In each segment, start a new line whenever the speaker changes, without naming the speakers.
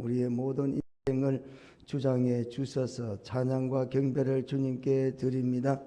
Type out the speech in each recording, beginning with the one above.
우리의 모든 인생을 주장해 주셔서 찬양과 경배를 주님께 드립니다.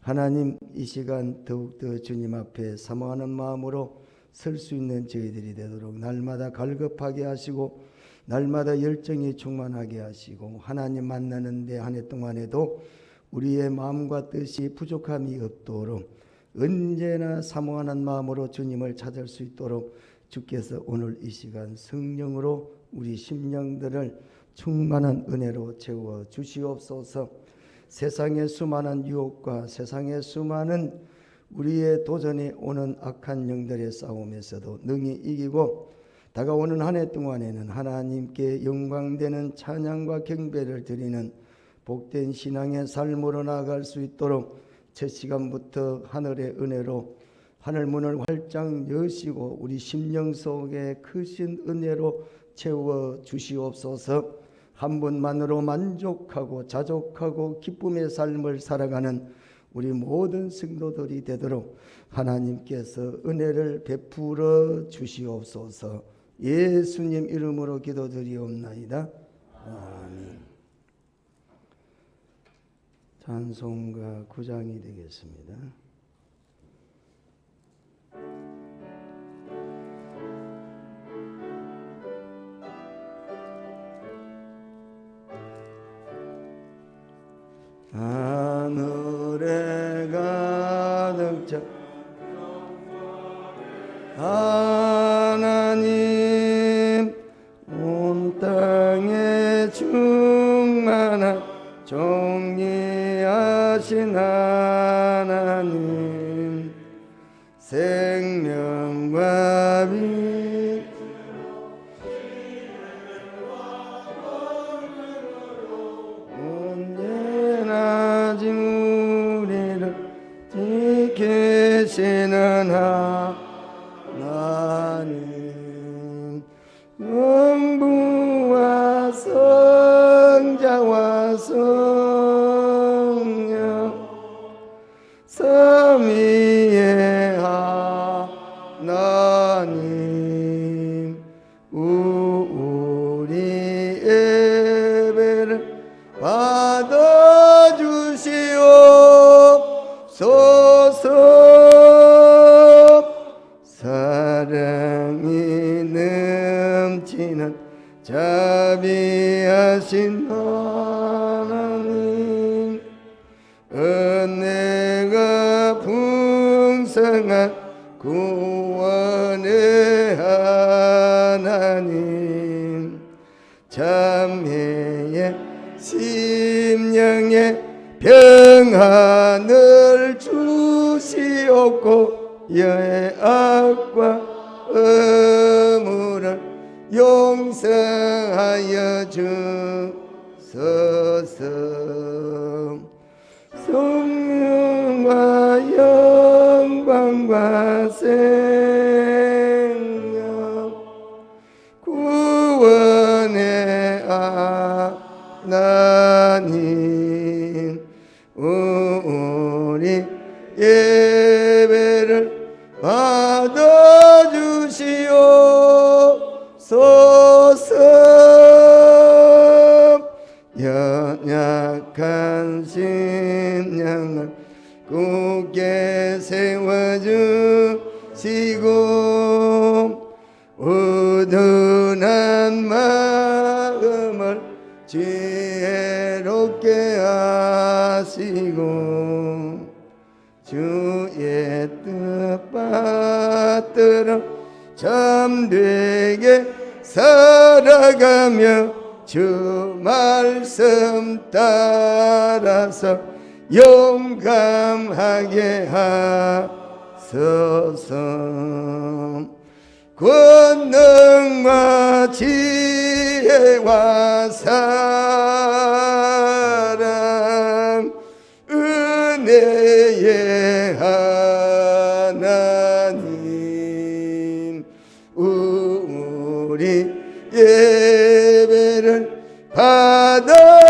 하나님, 이 시간 더욱더 주님 앞에 사모하는 마음으로 설 수 있는 저희들이 되도록 날마다 갈급하게 하시고 날마다 열정이 충만하게 하시고, 하나님 만나는데 한 해 동안에도 우리의 마음과 뜻이 부족함이 없도록 언제나 사모하는 마음으로 주님을 찾을 수 있도록 주께서 오늘 이 시간 성령으로 우리 심령들을 충만한 은혜로 채워 주시옵소서. 세상의 수많은 유혹과 세상의 수많은 우리의 도전이 오는 악한 영들의 싸움에서도 능히 이기고, 다가오는 한 해 동안에는 하나님께 영광되는 찬양과 경배를 드리는 복된 신앙의 삶으로 나아갈 수 있도록 첫 시간부터 하늘의 은혜로 하늘 문을 활짝 여시고 우리 심령 속에 크신 은혜로 채워 주시옵소서. 한 분만으로 만족하고 자족하고 기쁨의 삶을 살아가는 우리 모든 성도들이 되도록 하나님께서 은혜를 베풀어 주시옵소서. 예수님 이름으로 기도드리옵나이다. 아멘. 찬송가 9장이 되겠습니다. 하늘에 가득 차 하나님, 온 땅에 충만한 정리하신 하나님, 생명과 빛 언제나 우리를 지키시는 하나님, 성부와 성자와 성령 삼위의 하나님, 우리 예배를 받아주시옵소서. 사랑이 넘치는 자비하신 하나님, 은혜가 풍성한 구원의 하나님, 참회의 심령의 평안을 주시옵고, 여의 악과 의무를 용서하여 주소서. 성령과 영광과 생명 구원의 하나님, 우리 예배를 받아주시옵소서. 연약한 심령을 굳게 세워주시고, 우둔한 마음을 지혜롭게 하시고, 주의 뜻 받들어 참되게 살아가며 주 말씀 따라서 용감하게 하소서. 권능과 지혜와 사랑 은혜의 하나님, 우리 예배를 받아주시옵소서.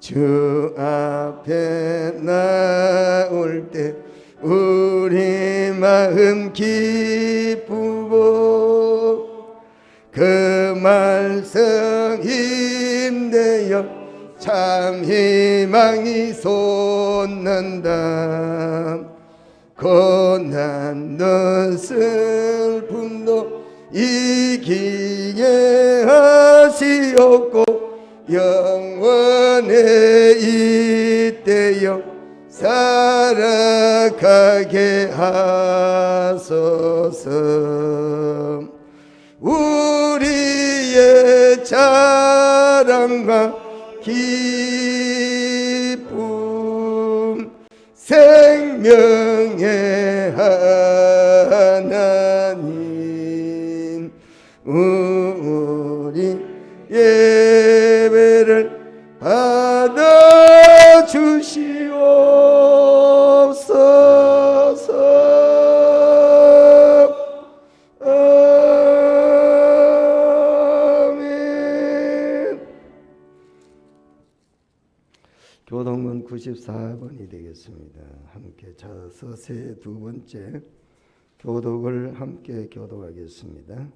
주 앞에 나올 때 우리 마음 기쁘고 그 말씀 힘내어 참 희망이 솟는다. 고난도 슬픔도 이기게 하시옵고 영원에 이때여 살아가게 하소서. 우리의 자랑과 기쁨 생명의 하나님, 우리 예배를 받아 주시옵소서. 교동문 94번이 되겠습니다. 함께 찾아서 새 두 번째 교독을 함께 교독하겠습니다.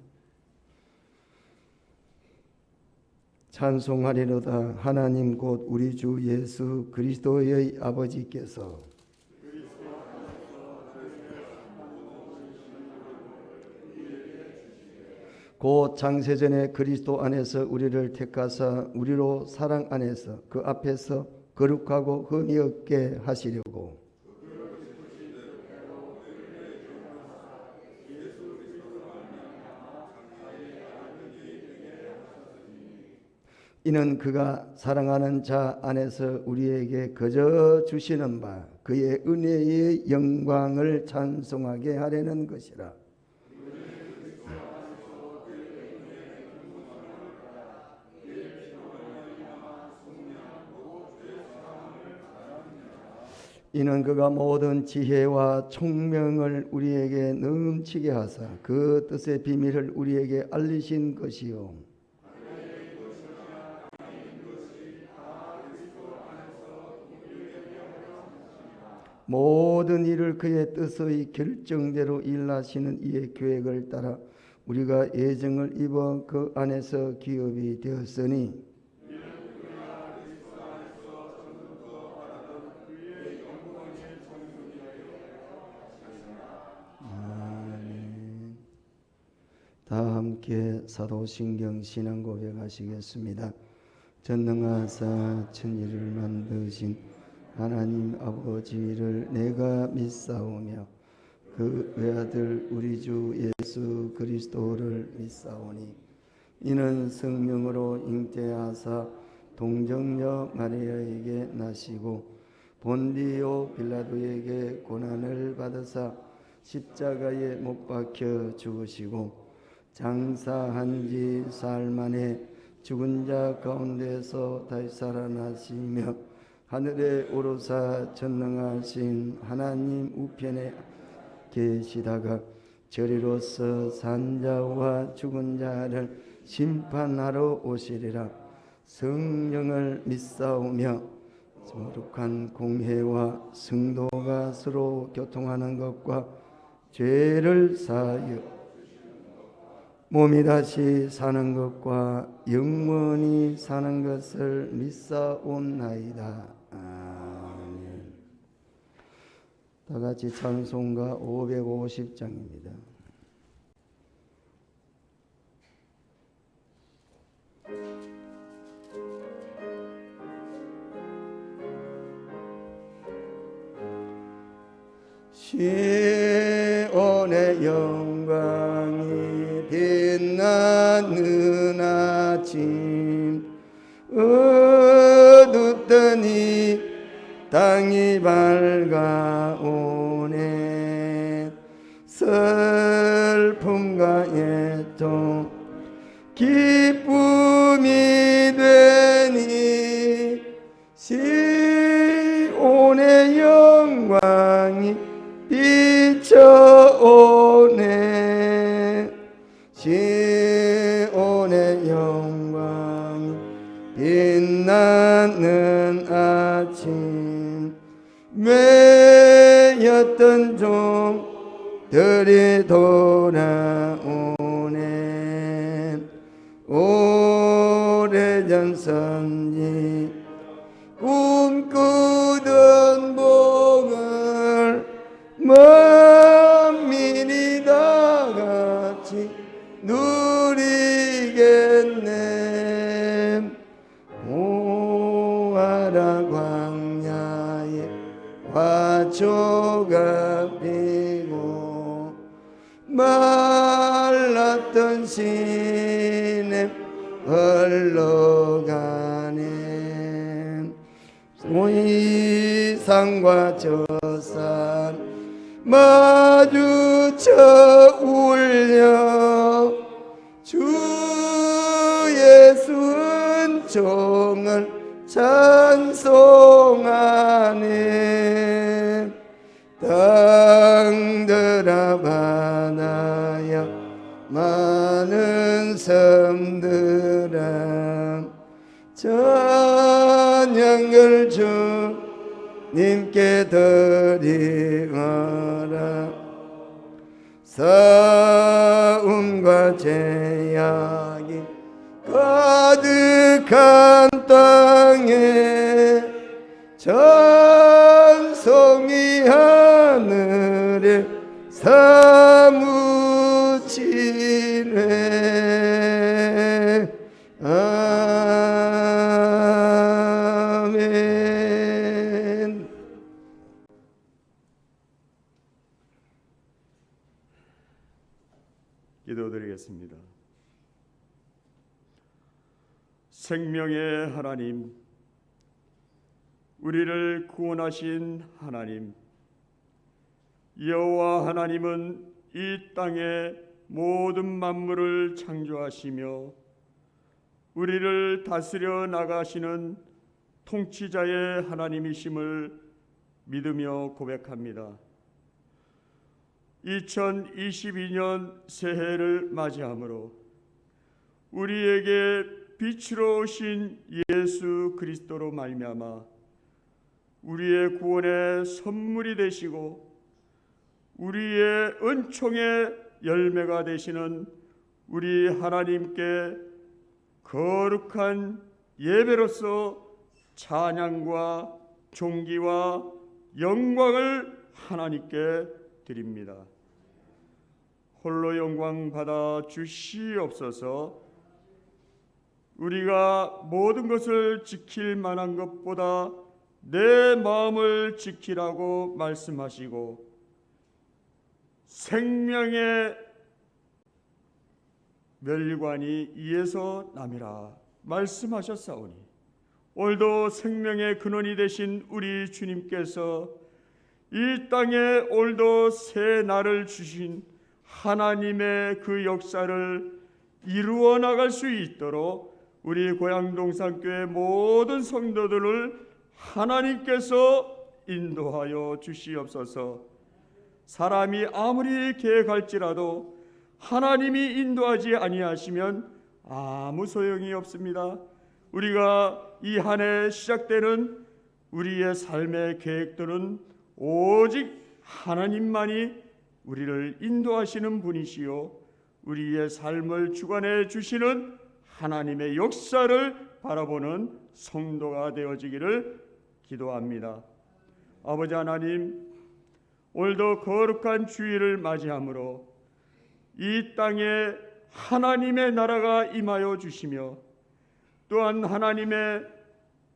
찬송하리로다. 하나님 곧 우리 주 예수 그리스도의 아버지께서 곧 창세전에 그리스도 안에서 우리를 택하사 우리로 사랑 안에서 그 앞에서 거룩하고 흠이 없게 하시려고 이는 그가 사랑하는 자 안에서 우리에게 거저 주시는 바 그의 은혜의 영광을 찬송하게 하려는 것이라. 이는 그가 모든 지혜와 총명을 우리에게 넘치게 하사 그 뜻의 비밀을 우리에게 알리신 것이요 모든 일을 그의 뜻의 결정대로 일하시는 이의 계획을 따라 우리가 예정을 입어 그 안에서 기업이 되었으니 다 함께 사도신경 신앙 고백하시겠습니다. 전능하사 천지를 만드신 하나님 아버지를 내가 믿사오며 그 외아들 우리 주 예수 그리스도를 믿사오니 이는 성령으로 잉태하사 동정녀 마리아에게 나시고 본디오 빌라도에게 고난을 받으사 십자가에 못 박혀 죽으시고 장사한 지 사흘 만에 죽은 자 가운데서 다시 살아나시며 하늘에 오르사 전능하신 하나님 우편에 계시다가 저리로서 산 자와 죽은 자를 심판하러 오시리라. 성령을 믿사오며 거룩한 공회와 성도가 서로 교통하는 것과 죄를 사하여 몸이 다시 사는 것과 영원히 사는 것을 믿사옵나이다. 아멘. 다 같이 찬송가 550장입니다. 시온의 영광이 빛나는 아침 어둡더니 땅이 밝아오네. 슬픔과 애통 기쁨이 되니 시온의 영광이 비춰오네. 시온의 영광 빛나는 아침 매였던 종들이 돌아오네. 오래전 선지 꿈꾸던 복을 만민이 다 같이 누리겠네. 오하라 광야에 화초가 피고 말랐던 시냇 흘러가네. 이산과 저산 마주쳐 울려 주 예수 은총을 찬송하네. 땅들아 바다야 많은 섬들아 찬양을 주님께 드리어라. 싸움과 제약이 가득한 땅에 찬송이 하늘에 사무치네. 아멘.
기도드리겠습니다. 생명의 하나님, 우리를 구원하신 하나님, 여호와 하나님은 이 땅의 모든 만물을 창조하시며 우리를 다스려 나가시는 통치자의 하나님이심을 믿으며 고백합니다. 2022년 새해를 맞이하므로 우리에게 빛으로 오신 예수 그리스도로 말미암아 우리의 구원의 선물이 되시고 우리의 은총의 열매가 되시는 우리 하나님께 거룩한 예배로서 찬양과 존귀와 영광을 하나님께 드립니다. 홀로 영광 받아 주시옵소서. 우리가 모든 것을 지킬 만한 것보다 내 마음을 지키라고 말씀하시고 생명의 멸관이 이에서 남이라 말씀하셨사오니 오늘도 생명의 근원이 되신 우리 주님께서 이 땅에 오늘도 새 날을 주신 하나님의 그 역사를 이루어 나갈 수 있도록 우리 고향동산교회 모든 성도들을 하나님께서 인도하여 주시옵소서. 사람이 아무리 계획할지라도 하나님이 인도하지 아니하시면 아무 소용이 없습니다. 우리가 이 한 해 시작되는 우리의 삶의 계획들은 오직 하나님만이 우리를 인도하시는 분이시요 우리의 삶을 주관해 주시는 하나님의 역사를 바라보는 성도가 되어지기를 기도합니다. 아버지 하나님, 오늘도 거룩한 주일을 맞이하므로 이 땅에 하나님의 나라가 임하여 주시며 또한 하나님의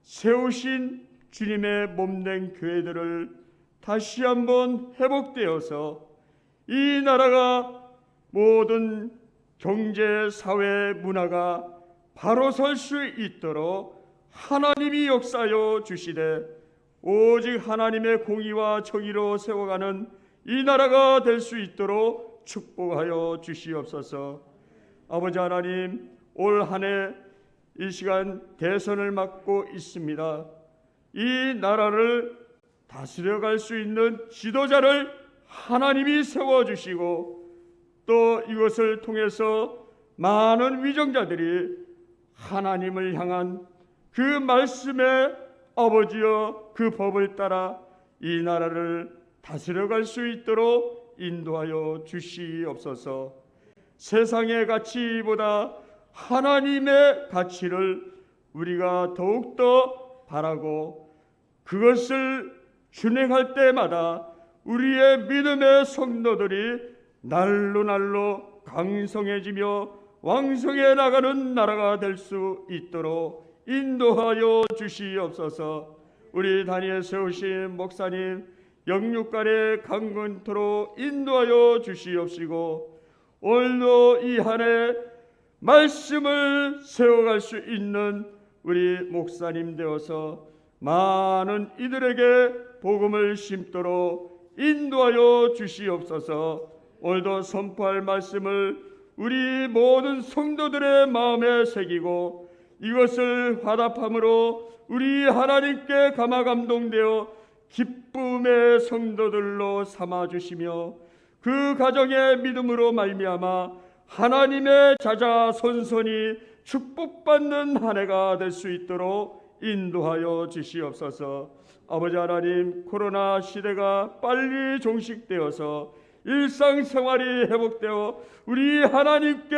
세우신 주님의 몸된 교회들을 다시 한번 회복되어서 이 나라가 모든 경제, 사회, 문화가 바로 설 수 있도록 하나님이 역사하여 주시되 오직 하나님의 공의와 정의로 세워가는 이 나라가 될 수 있도록 축복하여 주시옵소서. 아버지 하나님, 올 한 해 이 시간 대선을 맞고 있습니다. 이 나라를 다스려갈 수 있는 지도자를 하나님이 세워주시고 또 이것을 통해서 많은 위정자들이 하나님을 향한 그 말씀의 아버지여 그 법을 따라 이 나라를 다스려갈 수 있도록 인도하여 주시옵소서. 세상의 가치보다 하나님의 가치를 우리가 더욱더 바라고 그것을 준행할 때마다 우리의 믿음의 성도들이 날로 날로 강성해지며 왕성해 나가는 나라가 될 수 있도록 인도하여 주시옵소서. 우리 단위에 세우신 목사님 영육간에 강건토로 인도하여 주시옵시고 오늘도 이 한 해 말씀을 세워갈 수 있는 우리 목사님 되어서 많은 이들에게 복음을 심도록 인도하여 주시옵소서. 오늘도 선포할 말씀을 우리 모든 성도들의 마음에 새기고 이것을 화답함으로 우리 하나님께 감화 감동되어 기쁨의 성도들로 삼아주시며 그 가정의 믿음으로 말미암아 하나님의 자자손손이 축복받는 한 해가 될 수 있도록 인도하여 주시옵소서. 아버지 하나님, 코로나 시대가 빨리 종식되어서 일상생활이 회복되어 우리 하나님께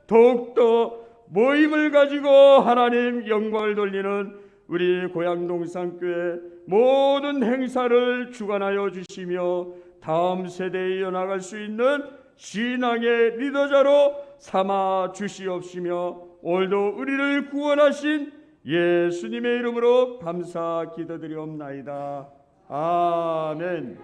더욱더 모임을 가지고 하나님 영광을 돌리는 우리 고향동산교회 모든 행사를 주관하여 주시며 다음 세대에 이어나갈 수 있는 신앙의 리더자로 삼아 주시옵시며 오늘도 우리를 구원하신 예수님의 이름으로 감사 기도드리옵나이다. 아멘.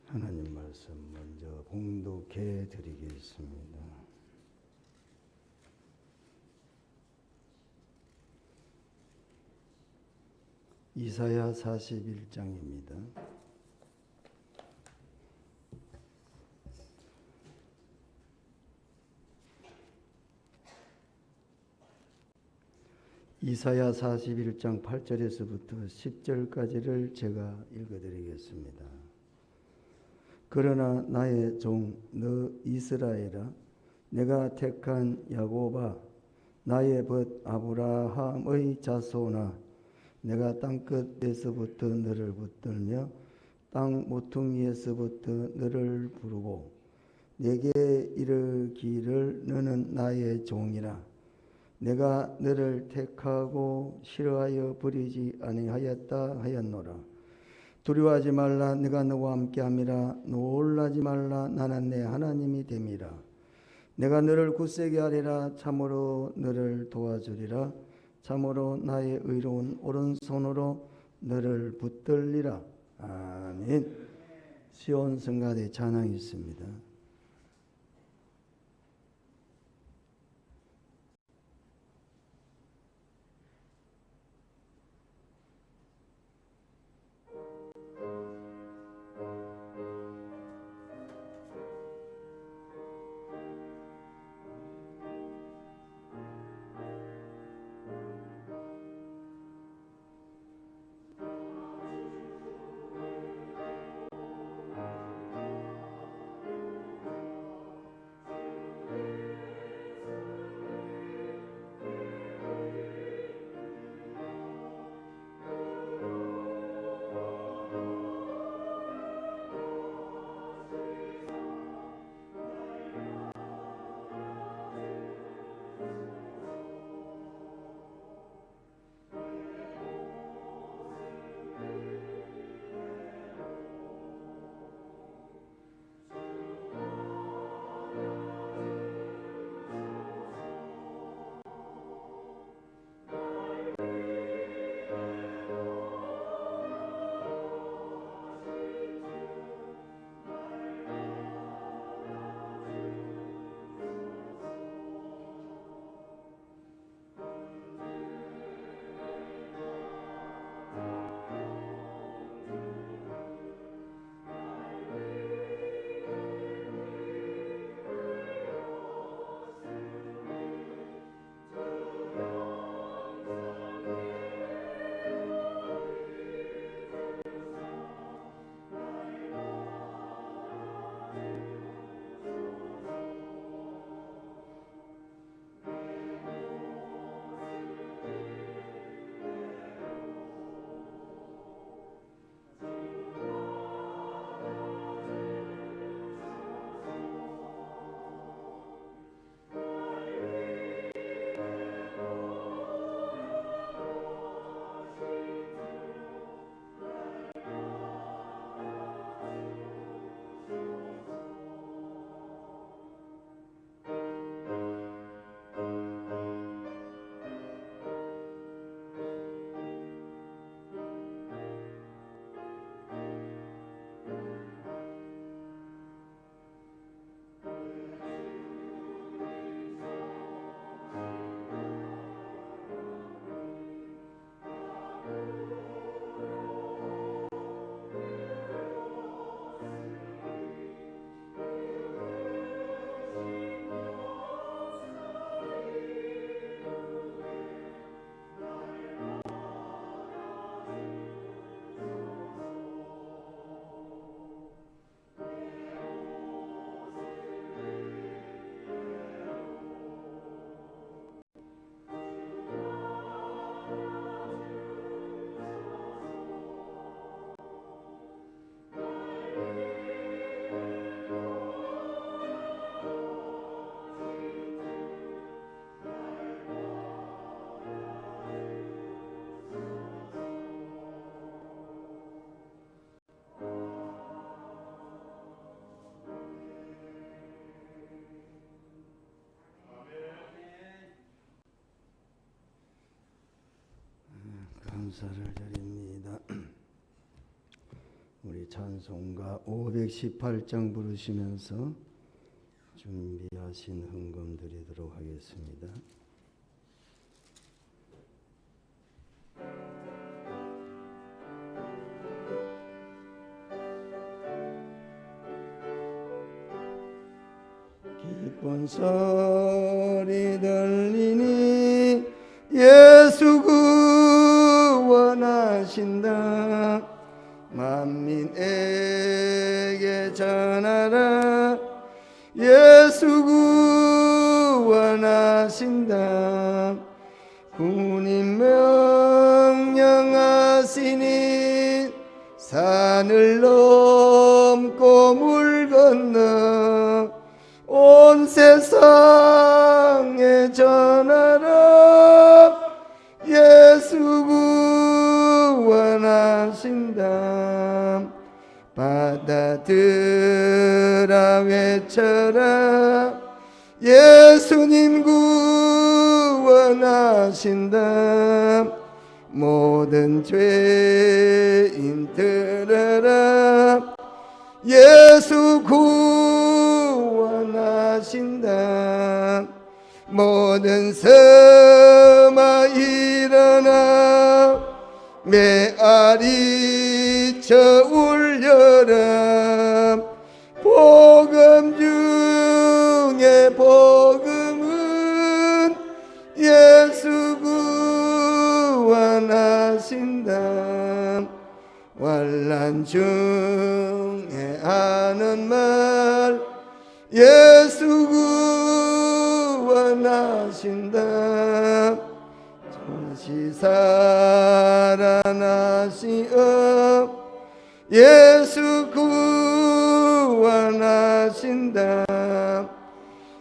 하나님 말씀 먼저 봉독해 드리겠습니다. 이사야 41장입니다. 이사야 41장 8절에서부터 10절까지를 제가 읽어드리겠습니다. 그러나 나의 종 너 이스라엘아, 내가 택한 야곱아, 나의 벗 아브라함의 자손아, 내가 땅끝에서부터 너를 붙들며 땅 모퉁이에서부터 너를 부르고 내게 이르기를 너는 나의 종이라. 내가 너를 택하고 싫어하여 버리지 아니하였다 하였노라. 두려워하지 말라, 내가 너와 함께함이라. 놀라지 말라, 나는 내 하나님이 됨이라. 내가 너를 굳세게 하리라. 참으로 너를 도와주리라. 참으로 나의 의로운 오른손으로 너를 붙들리라. 아멘. 시온 성가대 찬양이 있습니다. 감사를 드립니다. 우리 찬송가 518장 부르시면서 준비하신 헌금 드리도록 하겠습니다. 기쁜 소리 들리니 예수 구원하신다. 만민에게 전하라. 예수 구원하신다. 주님 명령하시니 산을 넘고 물 건너 온 세상에 전하라. 예수 구원하신다. 받아들아 외쳐라. 예수님 구원하신다. 모든 죄인 들어라. 예수 구원하신다. 모든 섬아 일어나. 메아리 쳐 울려라. 복음 중에 복음은 예수 구원하신다. 환난 중에 하는 말 예수 구원하신다. 잠시 살아나시어 예수 구원하신다.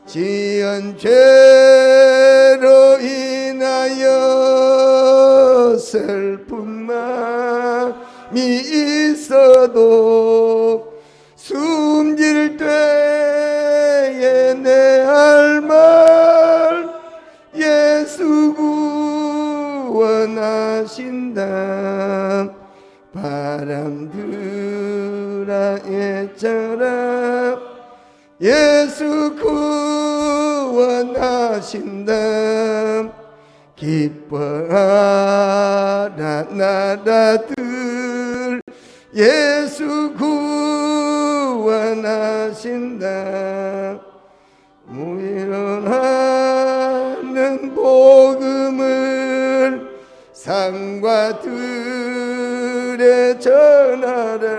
지은 죄로 인하여 슬픈 마음이 있어도 숨질 때에 내 할 말 예수 구원하신다. 바람들아 애쳐라. 예수 구원하신다. 기뻐하라 나라들 예수 구원하신다. 무일어나는 복음을 산과 들에 전하라.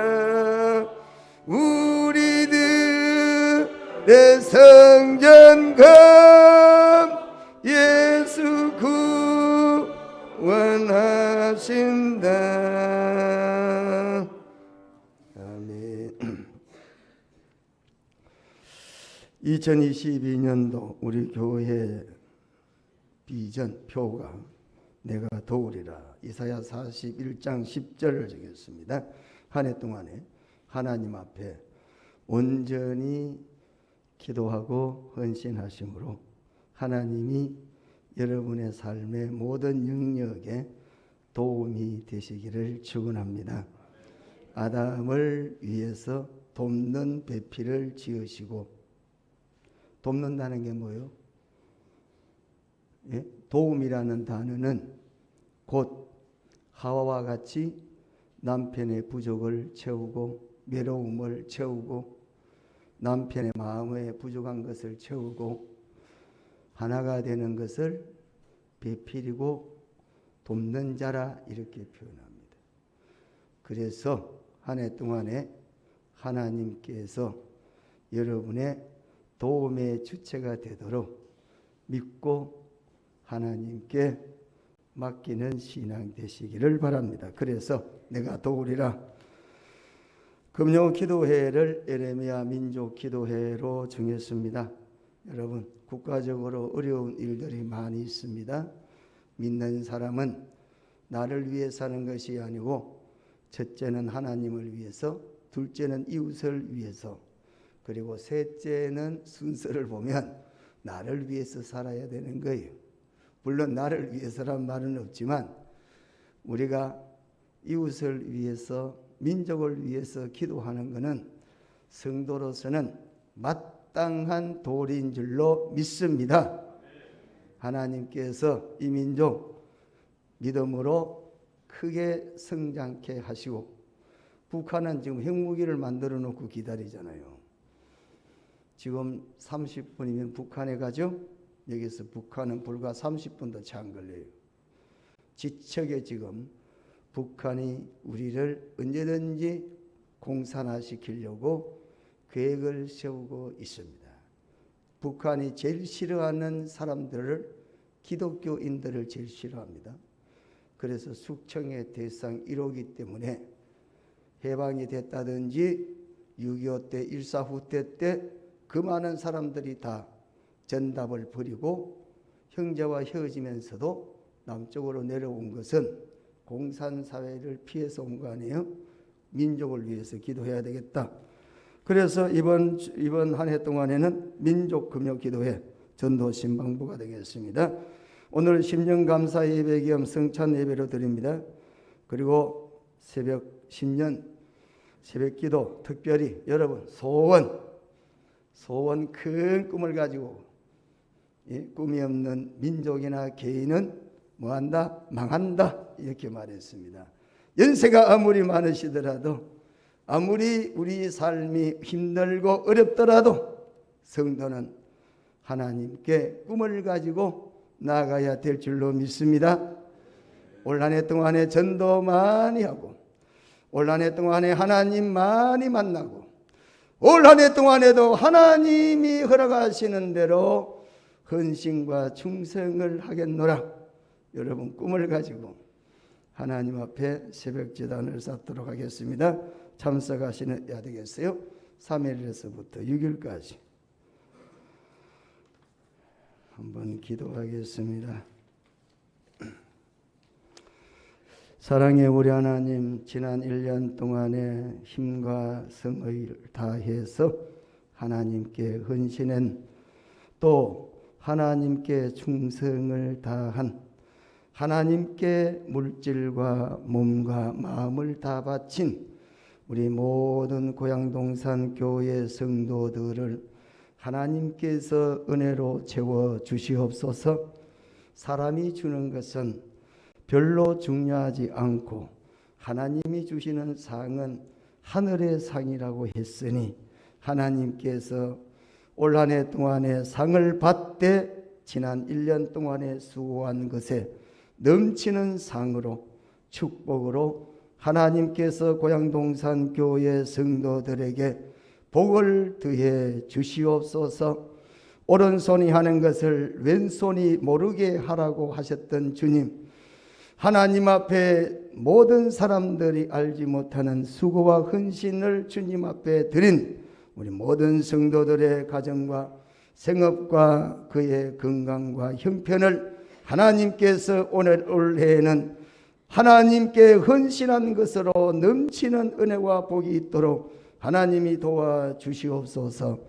우리들의 성전감 예수 구원하신다. 아멘. 2022년도 우리 교회 비전 표가 내가 도우리라. 이사야 41장 10절을 적였습니다. 한 해 동안에 하나님 앞에 온전히 기도하고 헌신하심으로 하나님이 여러분의 삶의 모든 영역에 도움이 되시기를 축원합니다. 아담을 위해서 돕는 배필을 지으시고, 돕는다는 게 뭐예요? 예? 도움이라는 단어는 곧 하와와 같이 남편의 부족을 채우고 외로움을 채우고 남편의 마음에 부족한 것을 채우고 하나가 되는 것을 배필이고 돕는 자라 이렇게 표현합니다. 그래서 한 해 동안에 하나님께서 여러분의 도움의 주체가 되도록 믿고 하나님께 맡기는 신앙 되시기를 바랍니다. 그래서 내가 도우리라. 금요 기도회를 에레미야 민족 기도회로 정했습니다. 여러분, 국가적으로 어려운 일들이 많이 있습니다. 믿는 사람은 나를 위해 사는 것이 아니고 첫째는 하나님을 위해서, 둘째는 이웃을 위해서, 그리고 셋째는 순서를 보면 나를 위해서 살아야 되는 거예요. 물론 나를 위해서란 말은 없지만 우리가 이웃을 위해서, 민족을 위해서 기도하는 것은 성도로서는 마땅한 도리인 줄로 믿습니다. 하나님께서 이 민족 믿음으로 크게 성장케 하시고, 북한은 지금 핵무기를 만들어 놓고 기다리잖아요. 지금 30분이면 북한에 가죠. 여기서 북한은 불과 30분도 채 안 걸려요. 지척에 지금 북한이 우리를 언제든지 공산화시키려고 계획을 세우고 있습니다. 북한이 제일 싫어하는 사람들을, 기독교인들을 제일 싫어합니다. 그래서 숙청의 대상 1호기 때문에 해방이 됐다든지 6.25 때, 1.4 후퇴 때 그 많은 사람들이 다 전답을 버리고 형제와 헤어지면서도 남쪽으로 내려온 것은 공산사회를 피해서 온 거 아니에요? 민족을 위해서 기도해야 되겠다. 그래서 이번 한 해 동안에는 민족금요기도회 전도신방부가 되겠습니다. 오늘 심령감사 예배 겸 성찬 예배로 드립니다. 그리고 새벽 신년 새벽기도 특별히 여러분 소원 큰 꿈을 가지고, 꿈이 없는 민족이나 개인은 뭐한다? 망한다. 이렇게 말했습니다. 연세가 아무리 많으시더라도, 아무리 우리 삶이 힘들고 어렵더라도 성도는 하나님께 꿈을 가지고 나아가야 될 줄로 믿습니다. 올 한 해 동안에 전도 많이 하고, 올 한 해 동안에 하나님 많이 만나고, 올 한 해 동안에도 하나님이 허락하시는 대로 헌신과 충성을 하겠노라. 여러분 꿈을 가지고 하나님 앞에 새벽제단을 쌓도록 하겠습니다. 참석하시는 야 되겠어요. 3일에서부터 6일까지 한번 기도하겠습니다. 사랑의 우리 하나님, 지난 1년 동안에 힘과 성의를 다해서 하나님께 헌신한, 또 하나님께 충성을 다한, 하나님께 물질과 몸과 마음을 다 바친 우리 모든 고향동산 교회 성도들을 하나님께서 은혜로 채워 주시옵소서. 사람이 주는 것은 별로 중요하지 않고 하나님이 주시는 상은 하늘의 상이라고 했으니, 하나님께서 올 한 해 동안에 상을 받되 지난 1년 동안에 수고한 것에 넘치는 상으로, 축복으로 하나님께서 고향동산 교회 성도들에게 복을 더해 주시옵소서. 오른손이 하는 것을 왼손이 모르게 하라고 하셨던 주님, 하나님 앞에 모든 사람들이 알지 못하는 수고와 헌신을 주님 앞에 드린 우리 모든 성도들의 가정과 생업과 그의 건강과 형편을 하나님께서 오늘 올 해에는 하나님께 헌신한 것으로 넘치는 은혜와 복이 있도록 하나님이 도와주시옵소서.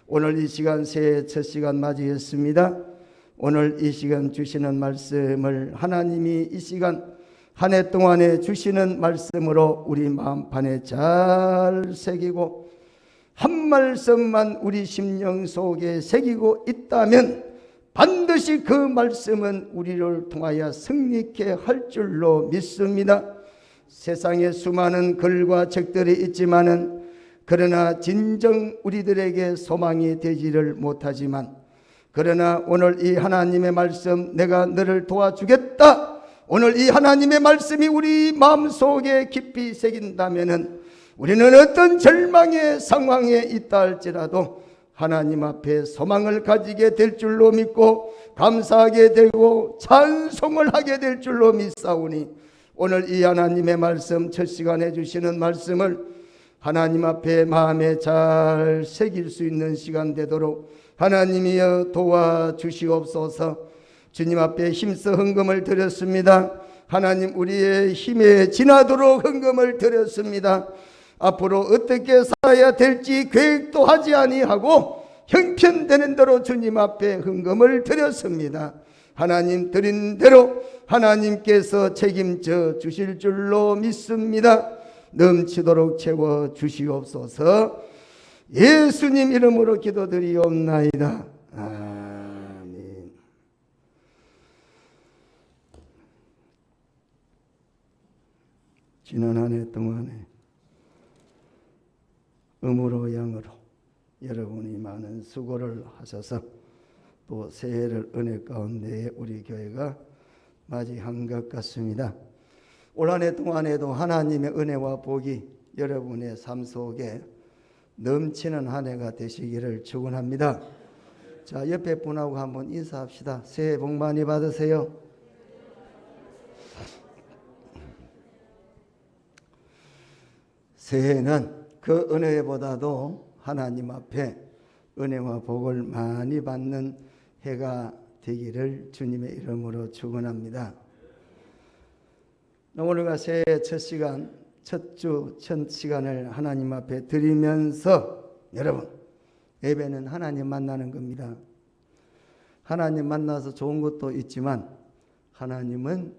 오늘 이 시간 새해 첫 시간 맞이했습니다. 오늘 이 시간 주시는 말씀을 하나님이 이 시간 한 해 동안에 주시는 말씀으로 우리 마음판에 잘 새기고, 한 말씀만 우리 심령 속에 새기고 있다면 반드시 그 말씀은 우리를 통하여 승리케 할 줄로 믿습니다. 세상에 수많은 글과 책들이 있지만은, 그러나 진정 우리들에게 소망이 되지를 못하지만, 그러나 오늘 이 하나님의 말씀, 내가 너를 도와주겠다, 오늘 이 하나님의 말씀이 우리 마음속에 깊이 새긴다면은 우리는 어떤 절망의 상황에 있다 할지라도 하나님 앞에 소망을 가지게 될 줄로 믿고, 감사하게 되고 찬송을 하게 될 줄로 믿사오니, 오늘 이 하나님의 말씀, 첫 시간에 주시는 말씀을 하나님 앞에 마음에 잘 새길 수 있는 시간 되도록 하나님이여 도와주시옵소서. 주님 앞에 힘써 헌금을 드렸습니다. 하나님, 우리의 힘에 지나도록 헌금을 드렸습니다. 앞으로 어떻게 살아야 될지 계획도 하지 아니하고 형편되는 대로 주님 앞에 헌금을 드렸습니다. 하나님 드린 대로 하나님께서 책임져 주실 줄로 믿습니다. 넘치도록 채워 주시옵소서. 예수님 이름으로 기도드리옵나이다. 아멘. 지난 한 해 동안에 음으로 양으로 여러분이 많은 수고를 하셔서 또 새해를 은혜 가운데 우리 교회가 맞이한 것 같습니다. 올 한 해 동안에도 하나님의 은혜와 복이 여러분의 삶 속에 넘치는 한 해가 되시기를 축원합니다. 자, 옆에 분하고 한번 인사합시다. 새해 복 많이 받으세요. 새해는 그 은혜보다도 하나님 앞에 은혜와 복을 많이 받는 해가 되기를 주님의 이름으로 축원합니다. 오늘과 새해 첫 시간, 첫 주, 첫 시간을 하나님 앞에 드리면서 여러분, 예배는 하나님 만나는 겁니다. 하나님 만나서 좋은 것도 있지만 하나님은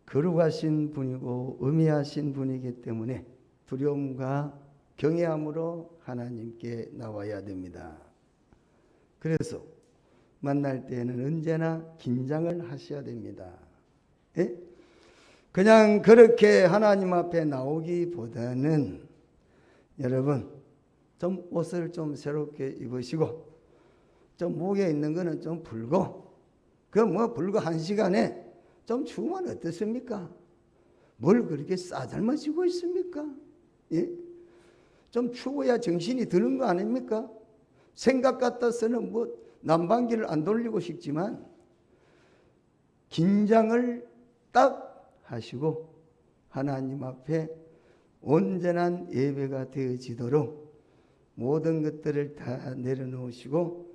거룩하신 분이고 의미하신 분이기 때문에 두려움과 경외함으로 하나님께 나와야 됩니다. 그래서 만날 때에는 언제나 긴장을 하셔야 됩니다. 예? 그냥 그렇게 하나님 앞에 나오기보다는 여러분 좀 옷을 좀 새롭게 입으시고 좀 목에 있는 거는 좀 풀고 그 뭐 불과 1시간에 좀 추우면 어떻습니까? 뭘 그렇게 싸잘마시고 있습니까? 예? 좀 추워야 정신이 드는 거 아닙니까? 생각 같아서는 뭐 난방기를 안 돌리고 싶지만 긴장을 딱 하시고 하나님 앞에 온전한 예배가 되어지도록 모든 것들을 다 내려놓으시고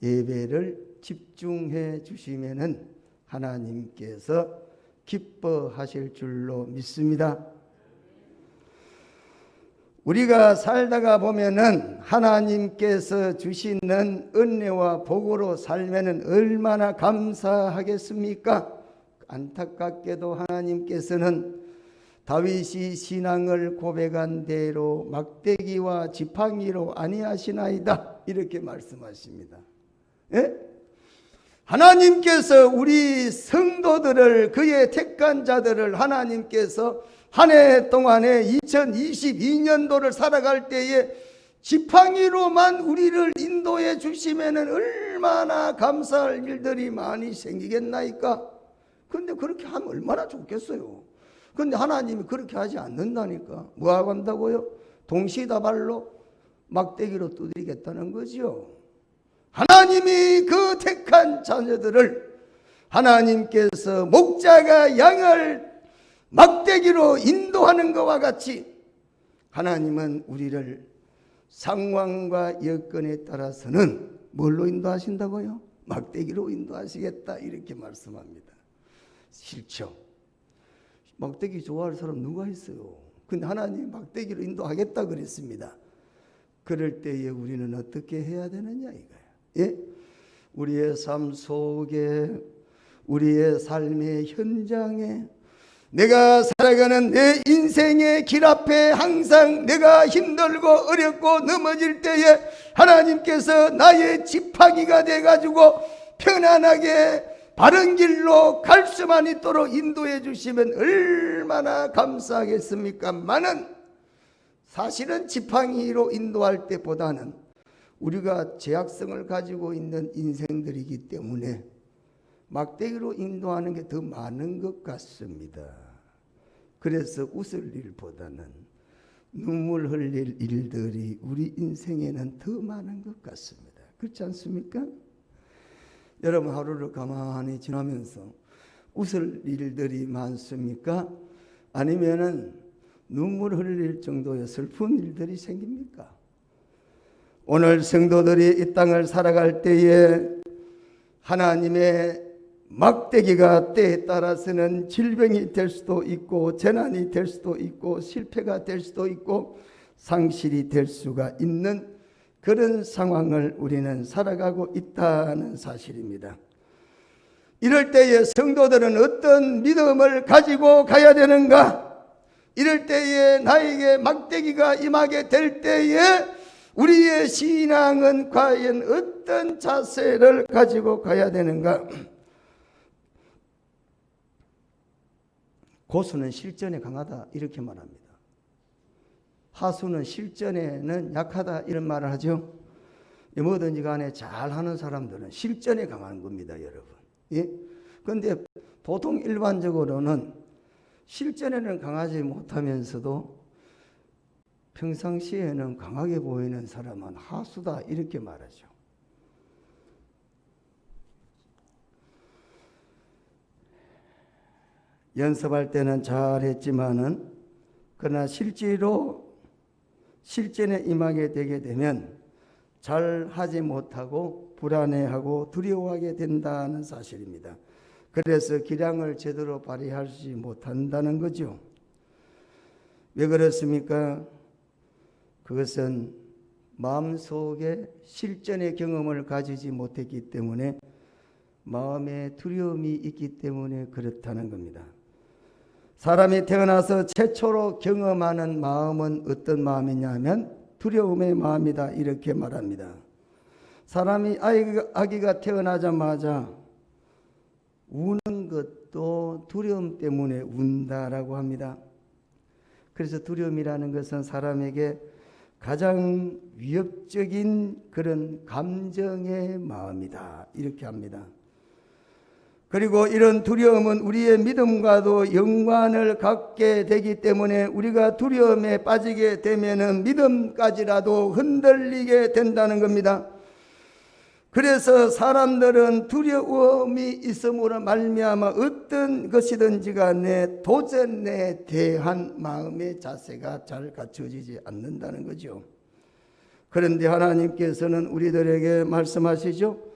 예배를 집중해 주시면은 하나님께서 기뻐하실 줄로 믿습니다. 우리가 살다가 보면은 하나님께서 주시는 은혜와 복으로 살면은 얼마나 감사하겠습니까? 안타깝게도 하나님께서는 다윗이 신앙을 고백한 대로 막대기와 지팡이로 아니하시나이다 이렇게 말씀하십니다. 예? 하나님께서 우리 성도들을 그의 택한 자들을 하나님께서 한 해 동안에 2022년도를 살아갈 때에 지팡이로만 우리를 인도해 주시면 얼마나 감사할 일들이 많이 생기겠나이까? 그런데 그렇게 하면 얼마나 좋겠어요. 그런데 하나님이 그렇게 하지 않는다니까. 뭐하고 한다고요? 동시다발로 막대기로 두드리겠다는 거죠. 하나님이 그 택한 자녀들을 하나님께서 목자가 양을 막대기로 인도하는 것과 같이 하나님은 우리를 상황과 여건에 따라서는 뭘로 인도하신다고요? 막대기로 인도하시겠다 이렇게 말씀합니다. 싫죠. 막대기 좋아할 사람 누가 있어요? 근데 하나님이 막대기로 인도하겠다 그랬습니다. 그럴 때에 우리는 어떻게 해야 되느냐 이거야. 예? 우리의 삶 속에 우리의 삶의 현장에 내가 살아가는 내 인생의 길 앞에 항상 내가 힘들고 어렵고 넘어질 때에 하나님께서 나의 지팡이가 돼가지고 편안하게 바른 길로 갈 수만 있도록 인도해 주시면 얼마나 감사하겠습니까? 많은 사실은 지팡이로 인도할 때보다는 우리가 죄악성을 가지고 있는 인생들이기 때문에 막대기로 인도하는 게 더 많은 것 같습니다. 그래서 웃을 일보다는 눈물 흘릴 일들이 우리 인생에는 더 많은 것 같습니다. 그렇지 않습니까? 여러분 하루를 가만히 지나면서 웃을 일들이 많습니까? 아니면은 눈물 흘릴 정도의 슬픈 일들이 생깁니까? 오늘 성도들이 이 땅을 살아갈 때에 하나님의 막대기가 때에 따라서는 질병이 될 수도 있고 재난이 될 수도 있고 실패가 될 수도 있고 상실이 될 수가 있는 그런 상황을 우리는 살아가고 있다는 사실입니다. 이럴 때에 성도들은 어떤 믿음을 가지고 가야 되는가? 이럴 때에 나에게 막대기가 임하게 될 때에 우리의 신앙은 과연 어떤 자세를 가지고 가야 되는가? 고수는 실전에 강하다 이렇게 말합니다. 하수는 실전에는 약하다 이런 말을 하죠. 뭐든지 간에 잘하는 사람들은 실전에 강한 겁니다, 여러분. 예? 그런데 보통 일반적으로는 실전에는 강하지 못하면서도 평상시에는 강하게 보이는 사람은 하수다 이렇게 말하죠. 연습할 때는 잘했지만은 그러나 실제로 실전에 임하게 되게 되면 잘하지 못하고 불안해하고 두려워하게 된다는 사실입니다. 그래서 기량을 제대로 발휘하지 못한다는 거죠. 왜 그렇습니까? 그것은 마음속에 실전의 경험을 가지지 못했기 때문에 마음에 두려움이 있기 때문에 그렇다는 겁니다. 사람이 태어나서 최초로 경험하는 마음은 어떤 마음이냐면 두려움의 마음이다 이렇게 말합니다. 사람이 아기가 태어나자마자 우는 것도 두려움 때문에 운다라고 합니다. 그래서 두려움이라는 것은 사람에게 가장 위협적인 그런 감정의 마음이다 이렇게 합니다. 그리고 이런 두려움은 우리의 믿음과도 연관을 갖게 되기 때문에 우리가 두려움에 빠지게 되면은 믿음까지라도 흔들리게 된다는 겁니다. 그래서 사람들은 두려움이 있음으로 말미암아 어떤 것이든지 간에 도전에 대한 마음의 자세가 잘 갖춰지지 않는다는 거죠. 그런데 하나님께서는 우리들에게 말씀하시죠.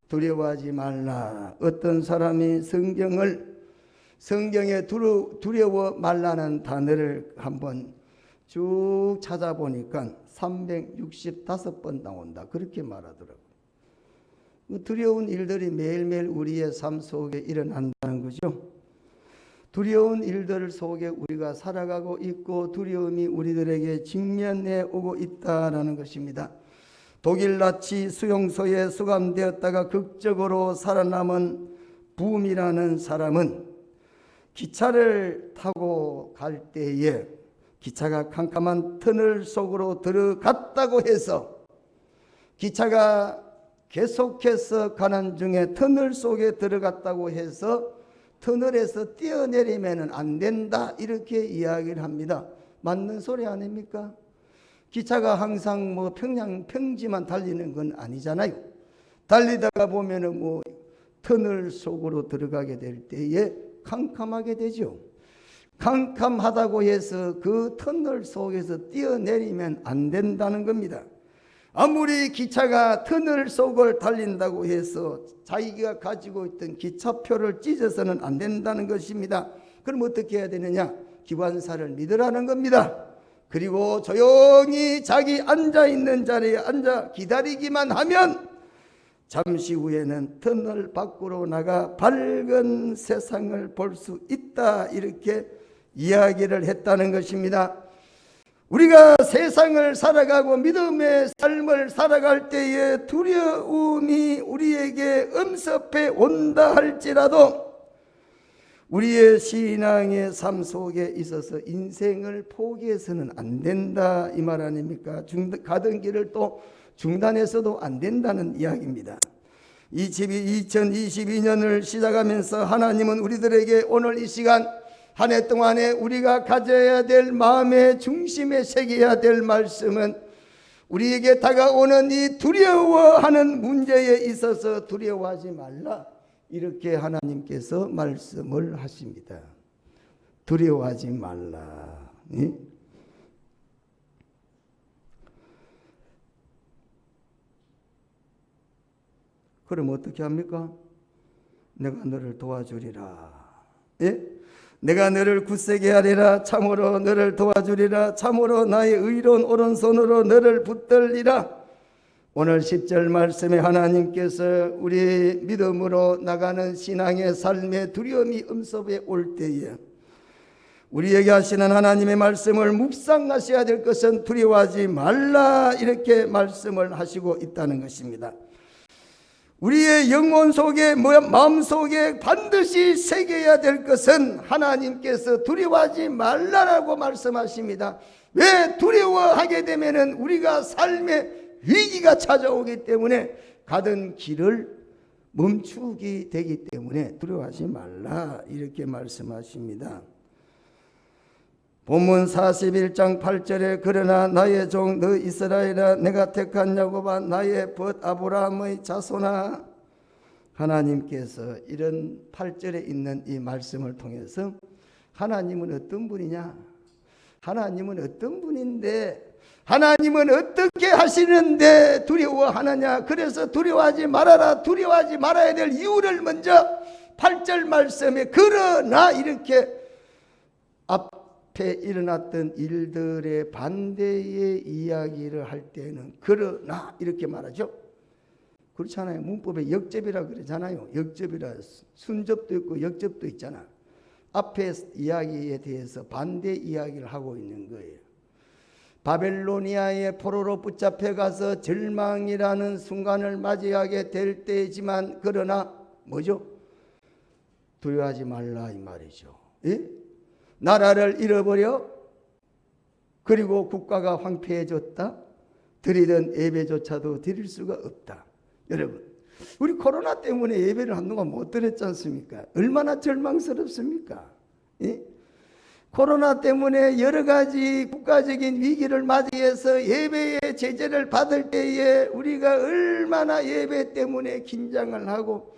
두려워하지 말라. 어떤 사람이 성경에 두려워 말라는 단어를 한번 쭉 찾아보니까 365번 나온다. 그렇게 말하더라고요. 두려운 일들이 매일매일 우리의 삶 속에 일어난다는 거죠. 두려운 일들 속에 우리가 살아가고 있고 두려움이 우리들에게 직면해 오고 있다는 것입니다. 독일 나치 수용소에 수감되었다가 극적으로 살아남은 붐이라는 사람은 기차를 타고 갈 때에 기차가 캄캄한 터널 속으로 들어갔다고 해서 기차가 계속해서 가는 중에 터널 속에 들어갔다고 해서 터널에서 뛰어내리면 안 된다 이렇게 이야기를 합니다. 맞는 소리 아닙니까? 기차가 항상 평지만 달리는 건 아니잖아요. 달리다가 보면은 터널 속으로 들어가게 될 때에 캄캄하게 되죠. 캄캄하다고 해서 그 터널 속에서 뛰어내리면 안 된다는 겁니다. 아무리 기차가 터널 속을 달린다고 해서 자기가 가지고 있던 기차표를 찢어서는 안 된다는 것입니다. 그럼 어떻게 해야 되느냐? 기관사를 믿으라는 겁니다. 그리고 조용히 자기 앉아있는 자리에 앉아 기다리기만 하면 잠시 후에는 터널 밖으로 나가 밝은 세상을 볼 수 있다 이렇게 이야기를 했다는 것입니다. 우리가 세상을 살아가고 믿음의 삶을 살아갈 때에 두려움이 우리에게 엄습해 온다 할지라도 우리의 신앙의 삶 속에 있어서 인생을 포기해서는 안 된다 이 말 아닙니까? 가던 길을 또 중단해서도 안 된다는 이야기입니다. 이 집이 2022년을 시작하면서 하나님은 우리들에게 오늘 이 시간 한 해 동안에 우리가 가져야 될 마음의 중심에 새겨야 될 말씀은 우리에게 다가오는 이 두려워하는 문제에 있어서 두려워하지 말라 이렇게 하나님께서 말씀을 하십니다. 두려워하지 말라. 예? 그럼 어떻게 합니까? 내가 너를 도와주리라. 예? 내가 너를 굳세게 하리라. 참으로 너를 도와주리라. 참으로 나의 의로운 오른손으로 너를 붙들리라. 오늘 10절 말씀에 하나님께서 우리 믿음으로 나가는 신앙의 삶의 두려움이 음습에 올 때에 우리에게 하시는 하나님의 말씀을 묵상하셔야 될 것은 두려워하지 말라, 이렇게 말씀을 하시고 있다는 것입니다. 우리의 영혼 속에, 마음 속에 반드시 새겨야 될 것은 하나님께서 두려워하지 말라라고 말씀하십니다. 왜? 두려워하게 되면은 우리가 삶의 위기가 찾아오기 때문에 가던 길을 멈추게 되기 때문에 두려워하지 말라, 이렇게 말씀하십니다. 본문 41장 8절에 그러나 나의 종 너 이스라엘아 내가 택한 야곱아 나의 벗 아브라함의 자손아, 하나님께서 이런 8절에 있는 이 말씀을 통해서 하나님은 어떤 분이냐, 하나님은 어떤 분인데, 하나님은 어떻게 하시는데 두려워하느냐, 그래서 두려워하지 말아라, 두려워하지 말아야 될 이유를 먼저 8절 말씀에 그러나 이렇게 앞에 일어났던 일들의 반대의 이야기를 할 때는 그러나 이렇게 말하죠. 그렇잖아요. 문법에 역접이라 그러잖아요. 역접이라 순접도 있고 역접도 있잖아. 앞에 이야기에 대해서 반대 이야기를 하고 있는 거예요. 바벨로니아의 포로로 붙잡혀 가서 절망이라는 순간을 맞이하게 될 때지만 그러나 뭐죠? 두려워하지 말라, 이 말이죠. 예? 나라를 잃어버려, 그리고 국가가 황폐해졌다, 드리던 예배조차도 드릴 수가 없다. 여러분, 우리 코로나 때문에 예배를 한동안 못 드렸지 않습니까? 얼마나 절망스럽습니까? 예? 코로나 때문에 여러 가지 국가적인 위기를 맞이해서 예배의 제재를 받을 때에 우리가 얼마나 예배 때문에 긴장을 하고,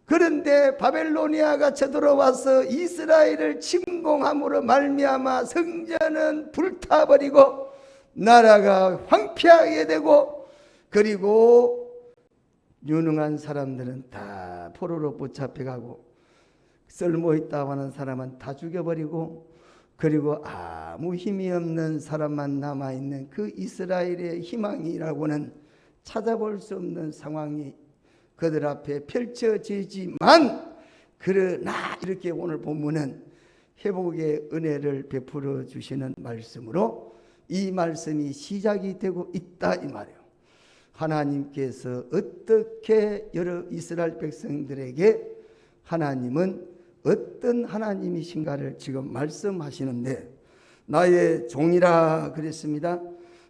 그런데 바벨로니아가 쳐들어와서 이스라엘을 침공함으로 말미암아 성전은 불타버리고 나라가 황폐하게 되고, 그리고 유능한 사람들은 다 포로로 붙잡혀가고 쓸모있다고 하는 사람은 다 죽여버리고, 그리고 아무 힘이 없는 사람만 남아있는 그 이스라엘의 희망이라고는 찾아볼 수 없는 상황이 그들 앞에 펼쳐지지만, 그러나 이렇게 오늘 본문은 회복의 은혜를 베풀어 주시는 말씀으로 이 말씀이 시작이 되고 있다, 이 말이에요. 하나님께서 어떻게 여러 이스라엘 백성들에게 하나님은 어떤 하나님이신가를 지금 말씀하시는데, 나의 종이라 그랬습니다.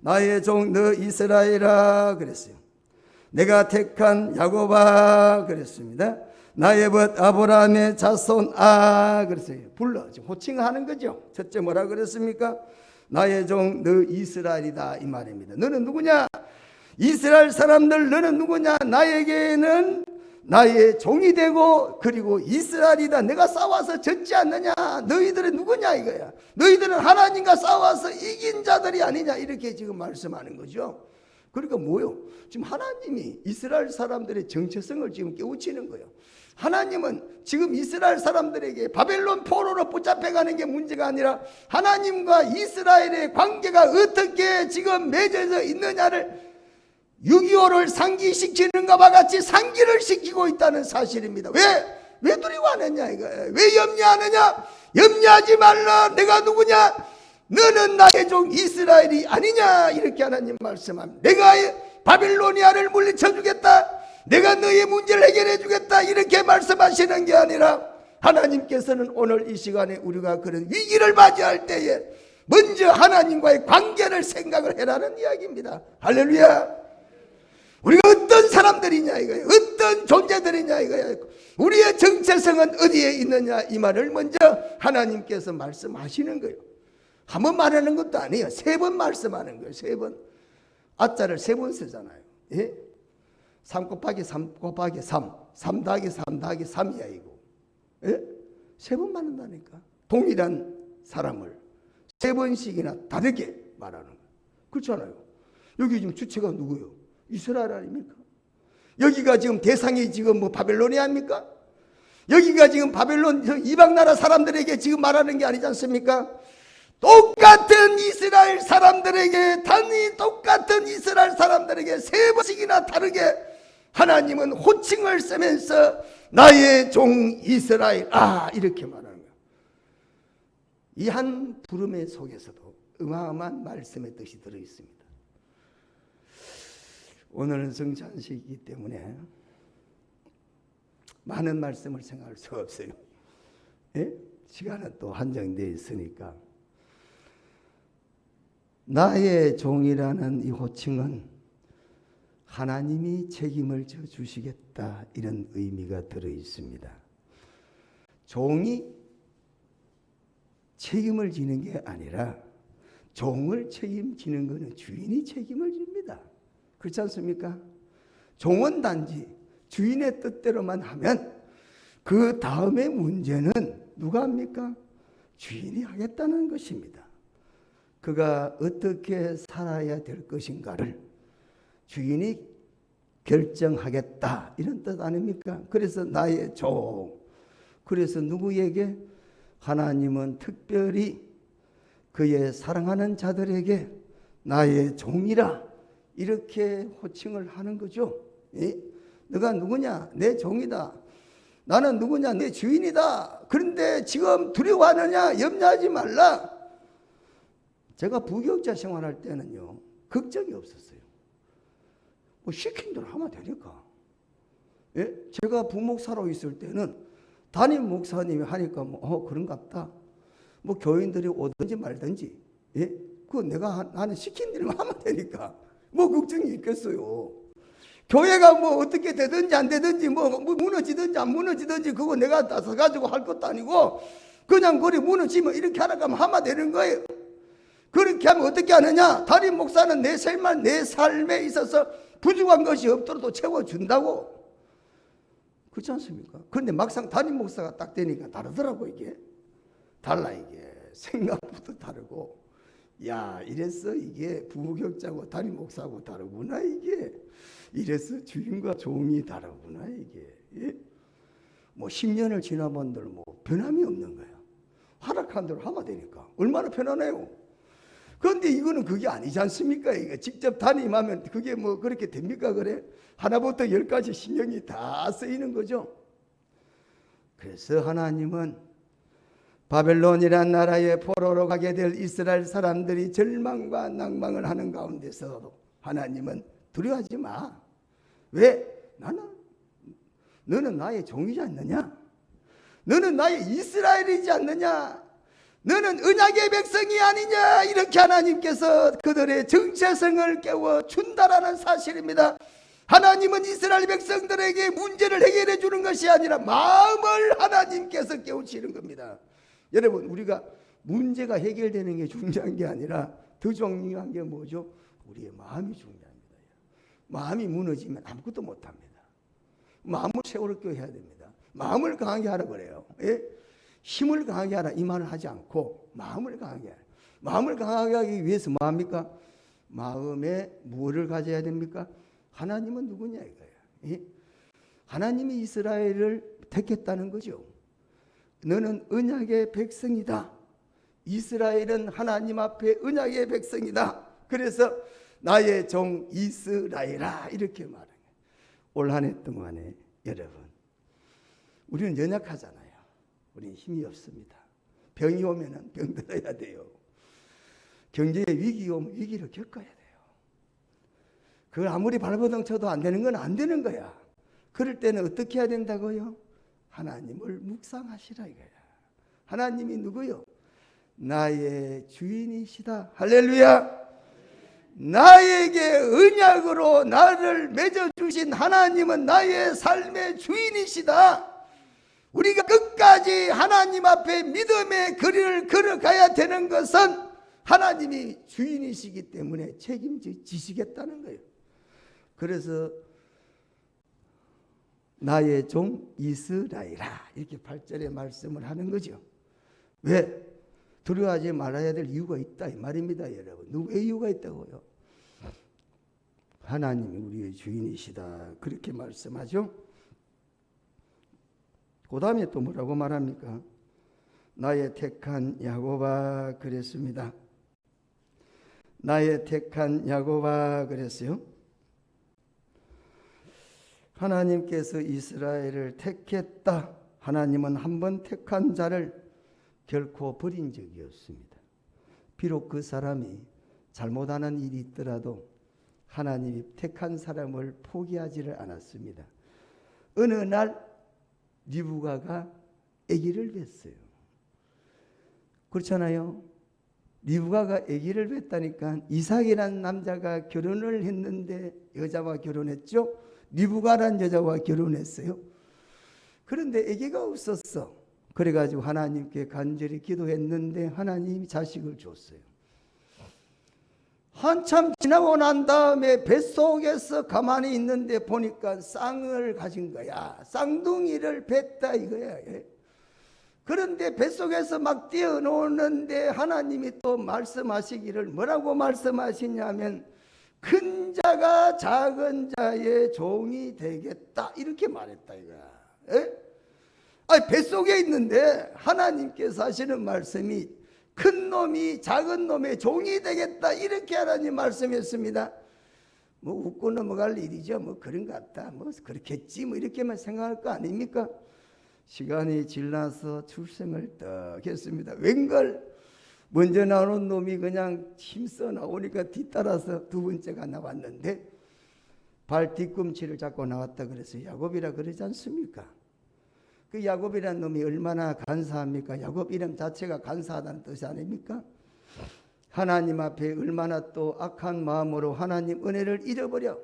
나의 종 너 이스라엘아 그랬어요. 내가 택한 야곱아 그랬습니다. 나의 벗 아브라함의 자손아 그랬어요. 불러 지금 호칭하는 거죠. 첫째 뭐라 그랬습니까? 나의 종 너 이스라엘이다, 이 말입니다. 너는 누구냐? 이스라엘 사람들, 너는 누구냐? 나에게는 나의 종이 되고, 그리고 이스라엘이다. 내가 싸워서 졌지 않느냐? 너희들은 누구냐 이거야. 너희들은 하나님과 싸워서 이긴 자들이 아니냐, 이렇게 지금 말씀하는 거죠. 그러니까 뭐요? 지금 하나님이 이스라엘 사람들의 정체성을 지금 깨우치는 거예요. 하나님은 지금 이스라엘 사람들에게 바벨론 포로로 붙잡혀가는 게 문제가 아니라 하나님과 이스라엘의 관계가 어떻게 지금 맺어져 있느냐를 6.25를 상기시키는 것과 같이 상기를 시키고 있다는 사실입니다. 왜 두려워하느냐 이거예요. 왜 염려하느냐? 염려하지 말라. 내가 누구냐? 너는 나의 종 이스라엘이 아니냐, 이렇게 하나님 말씀합니다. 내가 바빌로니아를 물리쳐 주겠다, 내가 너의 문제를 해결해 주겠다, 이렇게 말씀하시는 게 아니라 하나님께서는 오늘 이 시간에 우리가 그런 위기를 맞이할 때에 먼저 하나님과의 관계를 생각을 해라는 이야기입니다. 할렐루야. 우리가 어떤 사람들이냐 이거예요. 어떤 존재들이냐 이거예요. 우리의 정체성은 어디에 있느냐, 이 말을 먼저 하나님께서 말씀하시는 거예요. 한 번 말하는 것도 아니에요. 3번 말씀하는 거예요. 3번. 아자를 3번 쓰잖아요. 예? 3 곱하기 3 곱하기 3, 3 더하기 3 더하기 3이야 이거. 예? 3번 말한다니까. 동일한 사람을 3번씩이나 다르게 말하는 거예요. 그렇잖아요. 여기 지금 주체가 누구예요? 이스라엘 아닙니까? 여기가 지금 대상이 지금 뭐 바벨로니아입니까? 여기가 지금 바벨론 이방 나라 사람들에게 지금 말하는 게 아니지 않습니까? 똑같은 이스라엘 사람들에게, 단이 똑같은 이스라엘 사람들에게 세 번씩이나 다르게 하나님은 호칭을 쓰면서 나의 종 이스라엘, 이렇게 말하는 거예요. 이 한 부름의 속에서도 어마어마한 말씀의 뜻이 들어있습니다. 오늘은 성찬식이기 때문에 많은 말씀을 생각할 수가 없어요. 예? 시간은 또 한정되어 있으니까. 나의 종이라는 이 호칭은 하나님이 책임을 져 주시겠다, 이런 의미가 들어 있습니다. 종이 책임을 지는 게 아니라 종을 책임지는 것은 주인이 책임을 집니다. 그렇지 않습니까? 종은 단지 주인의 뜻대로만 하면 그 다음의 문제는 누가 합니까? 주인이 하겠다는 것입니다. 그가 어떻게 살아야 될 것인가를 주인이 결정하겠다, 이런 뜻 아닙니까? 그래서 나의 종. 그래서 누구에게? 하나님은 특별히 그의 사랑하는 자들에게 나의 종이라 이렇게 호칭을 하는 거죠. 예? 너가 누구냐? 내 종이다. 나는 누구냐? 내 주인이다. 그런데 지금 두려워하느냐? 염려하지 말라. 제가 부교육자 생활할 때는요, 걱정이 없었어요. 뭐 시킨 대로 하면 되니까. 예? 제가 부목사로 있을 때는 담임 목사님이 하니까 그런갑다. 뭐 교인들이 오든지 말든지, 예? 그거 나는 시킨 대로 하면 되니까 뭐 걱정이 있겠어요. 교회가 뭐 어떻게 되든지 안 되든지, 뭐 무너지든지 안 무너지든지 그거 내가 다 써가지고 할 것도 아니고 그냥 거리 무너지면 이렇게 하라고 하면 되는 거예요. 그렇게 하면 어떻게 하느냐? 담임 목사는 내 삶에 있어서 부족한 것이 없도록 또 채워준다고. 그렇지 않습니까? 그런데 막상 담임 목사가 딱 되니까 다르더라고. 이게 달라. 이게 생각부터 다르고, 야, 이래서 이게 부교육자고 담임 목사하고 다르구나. 이게 이래서 주인과 종이 다르구나. 이게, 예? 뭐 10년을 지나본들 뭐 변함이 없는 거야. 허락한 대로 하면 되니까 얼마나 편하네요. 그런데 이거는 그게 아니지 않습니까? 이게 직접 담임하면 그게 뭐 그렇게 됩니까? 그래? 하나부터 10까지 신경이 다 쓰이는 거죠. 그래서 하나님은 바벨론이란 나라에 포로로 가게 될 이스라엘 사람들이 절망과 낭망을 하는 가운데서 하나님은 두려워하지 마. 왜? 너는 나의 종이지 않느냐? 너는 나의 이스라엘이지 않느냐? 너는 언약의 백성이 아니냐? 이렇게 하나님께서 그들의 정체성을 깨워준다라는 사실입니다. 하나님은 이스라엘 백성들에게 문제를 해결해 주는 것이 아니라 마음을 하나님께서 깨우치는 겁니다. 여러분, 우리가 문제가 해결되는 게 중요한 게 아니라 더 중요한 게 뭐죠? 우리의 마음이 중요합니다. 마음이 무너지면 아무것도 못합니다. 마음을 세우게 해야 됩니다. 마음을 강하게 하라 그래요. 예? 힘을 강하게 하라 이 말을 하지 않고 마음을 강하게 하라. 마음을 강하게 하기 위해서 뭐합니까? 마음에 무엇을 가져야 됩니까? 하나님은 누구냐 이거야. 예? 하나님이 이스라엘을 택했다는 거죠. 너는 언약의 백성이다. 이스라엘은 하나님 앞에 언약의 백성이다. 그래서 나의 종 이스라엘아 이렇게 말해요. 올 한 해 동안에 여러분, 우리는 연약하잖아요. 우리는 힘이 없습니다. 병이 오면 병들어야 돼요. 경제의 위기가 오면 위기를 겪어야 돼요. 그걸 아무리 발버둥 쳐도 안 되는 건 안 되는 거야. 그럴 때는 어떻게 해야 된다고요? 하나님을 묵상하시라 이거야. 하나님이 누구요? 나의 주인이시다. 할렐루야. 나에게 언약으로 나를 맺어주신 하나님은 나의 삶의 주인이시다. 우리가 끝까지 하나님 앞에 믿음의 거리를 걸어가야 되는 것은 하나님이 주인이시기 때문에 책임지시겠다는 거예요. 그래서 나의 종 이스라엘아 이렇게 8절에 말씀을 하는 거죠. 왜? 두려워하지 말아야 될 이유가 있다 이 말입니다. 여러분, 왜 이유가 있다고요? 하나님이 우리의 주인이시다 그렇게 말씀하죠. 그 다음에 또 뭐라고 말합니까? 나의 택한 야곱아 그랬습니다. 나의 택한 야곱아 그랬어요. 하나님께서 이스라엘을 택했다. 하나님은 한 번 택한 자를 결코 버린 적이 없습니다. 비록 그 사람이 잘못하는 일이 있더라도 하나님이 택한 사람을 포기하지를 않았습니다. 어느 날 리브가가 아기를 뵀어요. 그렇잖아요. 리브가가 아기를 뵀다니까 이삭이라는 남자가 결혼을 했는데 여자와 결혼했죠. 리브가라는 여자와 결혼했어요. 그런데 아기가 없었어. 그래가지고 하나님께 간절히 기도했는데 하나님이 자식을 줬어요. 한참 지나고 난 다음에 뱃속에서 가만히 있는데 보니까 쌍을 가진 거야. 쌍둥이를 뱄다 이거야. 그런데 뱃속에서 막 뛰어노는데 하나님이 또 말씀하시기를 뭐라고 말씀하시냐면 큰 자가 작은 자의 종이 되겠다 이렇게 말했다 이거야. 아니 뱃속에 있는데 하나님께서 하시는 말씀이 큰 놈이 작은 놈의 종이 되겠다 이렇게 하나님 말씀했습니다. 뭐 웃고 넘어갈 일이죠. 뭐 그런 것 같다. 뭐 그렇겠지. 뭐 이렇게만 생각할 거 아닙니까? 시간이 지나서 출생을 딱 했습니다. 웬걸 먼저 나오는 놈이 그냥 힘써 나오니까 뒤따라서 두 번째가 나왔는데 발 뒤꿈치를 잡고 나왔다 그래서 야곱이라 그러지 않습니까? 그 야곱이라는 놈이 얼마나 간사합니까? 야곱 이름 자체가 간사하다는 뜻이 아닙니까? 하나님 앞에 얼마나 또 악한 마음으로 하나님 은혜를 잃어버려.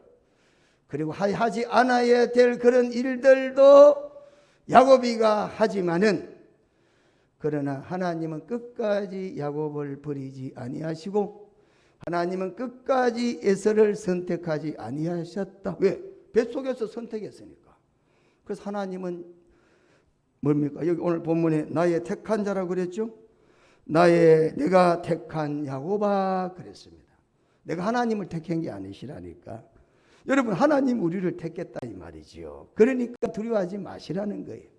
그리고 하지 않아야 될 그런 일들도 야곱이가 하지만은 그러나 하나님은 끝까지 야곱을 버리지 아니하시고 하나님은 끝까지 에서를 선택하지 아니하셨다. 왜? 뱃속에서 선택했으니까. 그래서 하나님은 뭡니까? 여기 오늘 본문에 나의 택한 자라고 그랬죠? 내가 택한 야곱아 그랬습니다. 내가 하나님을 택한 게 아니시라니까. 여러분 하나님 우리를 택했다 이 말이지요. 그러니까 두려워하지 마시라는 거예요.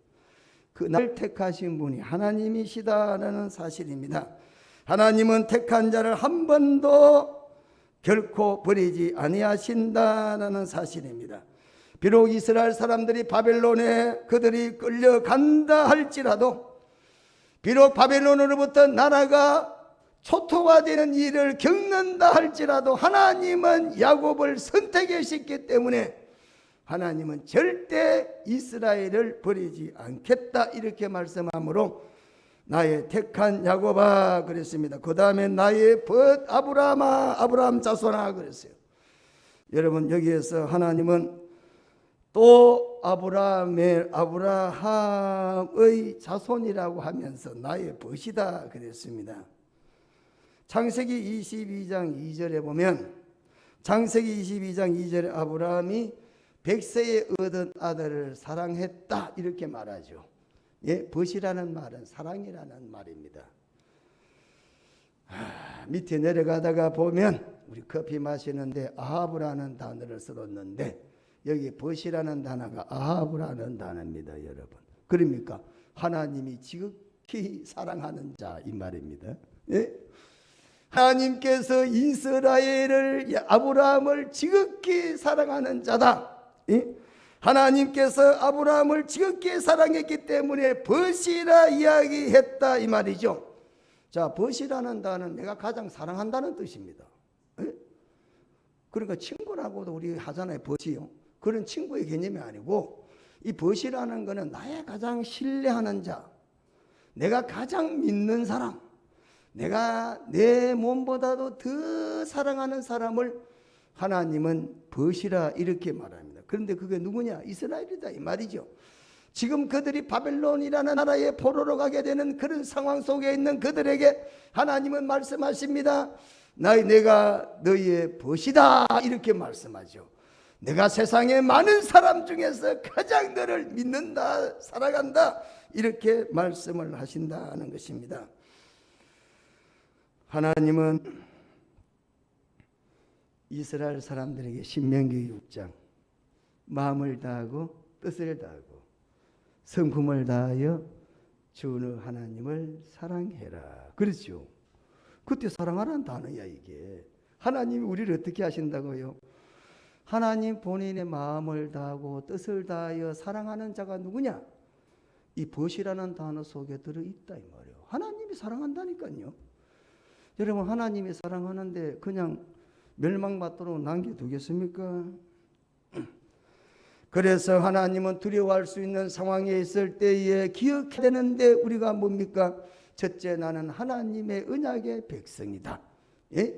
그 날 택하신 분이 하나님이시다라는 사실입니다. 하나님은 택한 자를 한 번도 결코 버리지 아니하신다라는 사실입니다. 비록 이스라엘 사람들이 바벨론에 그들이 끌려간다 할지라도 비록 바벨론으로부터 나라가 초토화되는 일을 겪는다 할지라도 하나님은 야곱을 선택하셨기 때문에 하나님은 절대 이스라엘을 버리지 않겠다 이렇게 말씀하므로 나의 택한 야곱아 그랬습니다. 그 다음에 나의 벗 아브라함아 아브라함 자손아 그랬어요. 여러분 여기에서 하나님은 또 아브라함의 자손이라고 하면서 나의 벗이다 그랬습니다. 창세기 22장 2절에 보면 창세기 22장 2절에 아브라함이 100세에 얻은 아들을 사랑했다 이렇게 말하죠. 예, 벗이라는 말은 사랑이라는 말입니다. 밑에 내려가다가 보면 우리 커피 마시는데 아합이라는 단어를 썼는데 여기 벗이라는 단어가 아합이라는 단어입니다. 여러분 그러니까 하나님이 지극히 사랑하는 자 이 말입니다. 예? 하나님께서 이스라엘을 아브라함을 지극히 사랑하는 자다. 예? 하나님께서 아브라함을 지극히 사랑했기 때문에 벗이라 이야기했다 이 말이죠. 자, 벗이라는 단어는 내가 가장 사랑한다는 뜻입니다. 예? 그러니까 친구라고도 우리 하잖아요. 벗이요. 그런 친구의 개념이 아니고 이 벗이라는 것은 나의 가장 신뢰하는 자, 내가 가장 믿는 사람, 내가 내 몸보다도 더 사랑하는 사람을 하나님은 벗이라 이렇게 말합니다. 그런데 그게 누구냐? 이스라엘이다 이 말이죠. 지금 그들이 바벨론이라는 나라에 포로로 가게 되는 그런 상황 속에 있는 그들에게 하나님은 말씀하십니다. 내가 너희의 벗이다 이렇게 말씀하죠. 내가 세상의 많은 사람 중에서 가장 너를 믿는다 사랑한다 이렇게 말씀을 하신다는 것입니다. 하나님은 이스라엘 사람들에게 신명기 6장 마음을 다하고 뜻을 다하고 성품을 다하여 주는 하나님을 사랑해라. 그렇죠. 그때 사랑하라는 단어야 이게. 하나님이 우리를 어떻게 하신다고요? 하나님 본인의 마음을 다하고 뜻을 다하여 사랑하는 자가 누구냐? 이 벗이라는 단어 속에 들어있다 이 말이에요. 하나님이 사랑한다니까요. 여러분 하나님이 사랑하는데 그냥 멸망받도록 남겨두겠습니까? 그래서 하나님은 두려워할 수 있는 상황에 있을 때에 기억해야 되는데 우리가 뭡니까? 첫째, 나는 하나님의 언약의 백성이다. 예?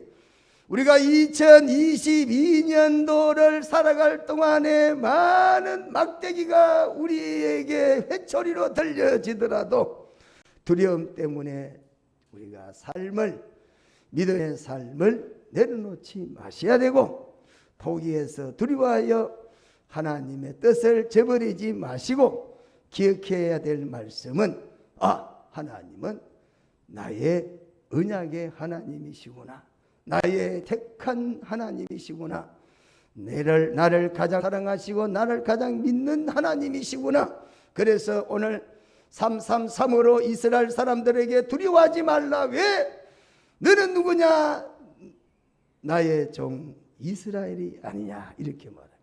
우리가 2022년도를 살아갈 동안에 많은 막대기가 우리에게 회초리로 들려지더라도 두려움 때문에 우리가 믿음의 삶을 내려놓지 마셔야 되고, 포기해서 두려워하여 하나님의 뜻을 저버리지 마시고 기억해야 될 말씀은 하나님은 나의 언약의 하나님이시구나. 나의 택한 하나님이시구나. 나를 가장 사랑하시고 나를 가장 믿는 하나님이시구나. 그래서 오늘 333으로 이스라엘 사람들에게 두려워하지 말라. 왜? 너는 누구냐? 나의 종 이스라엘이 아니냐. 이렇게 말합니다.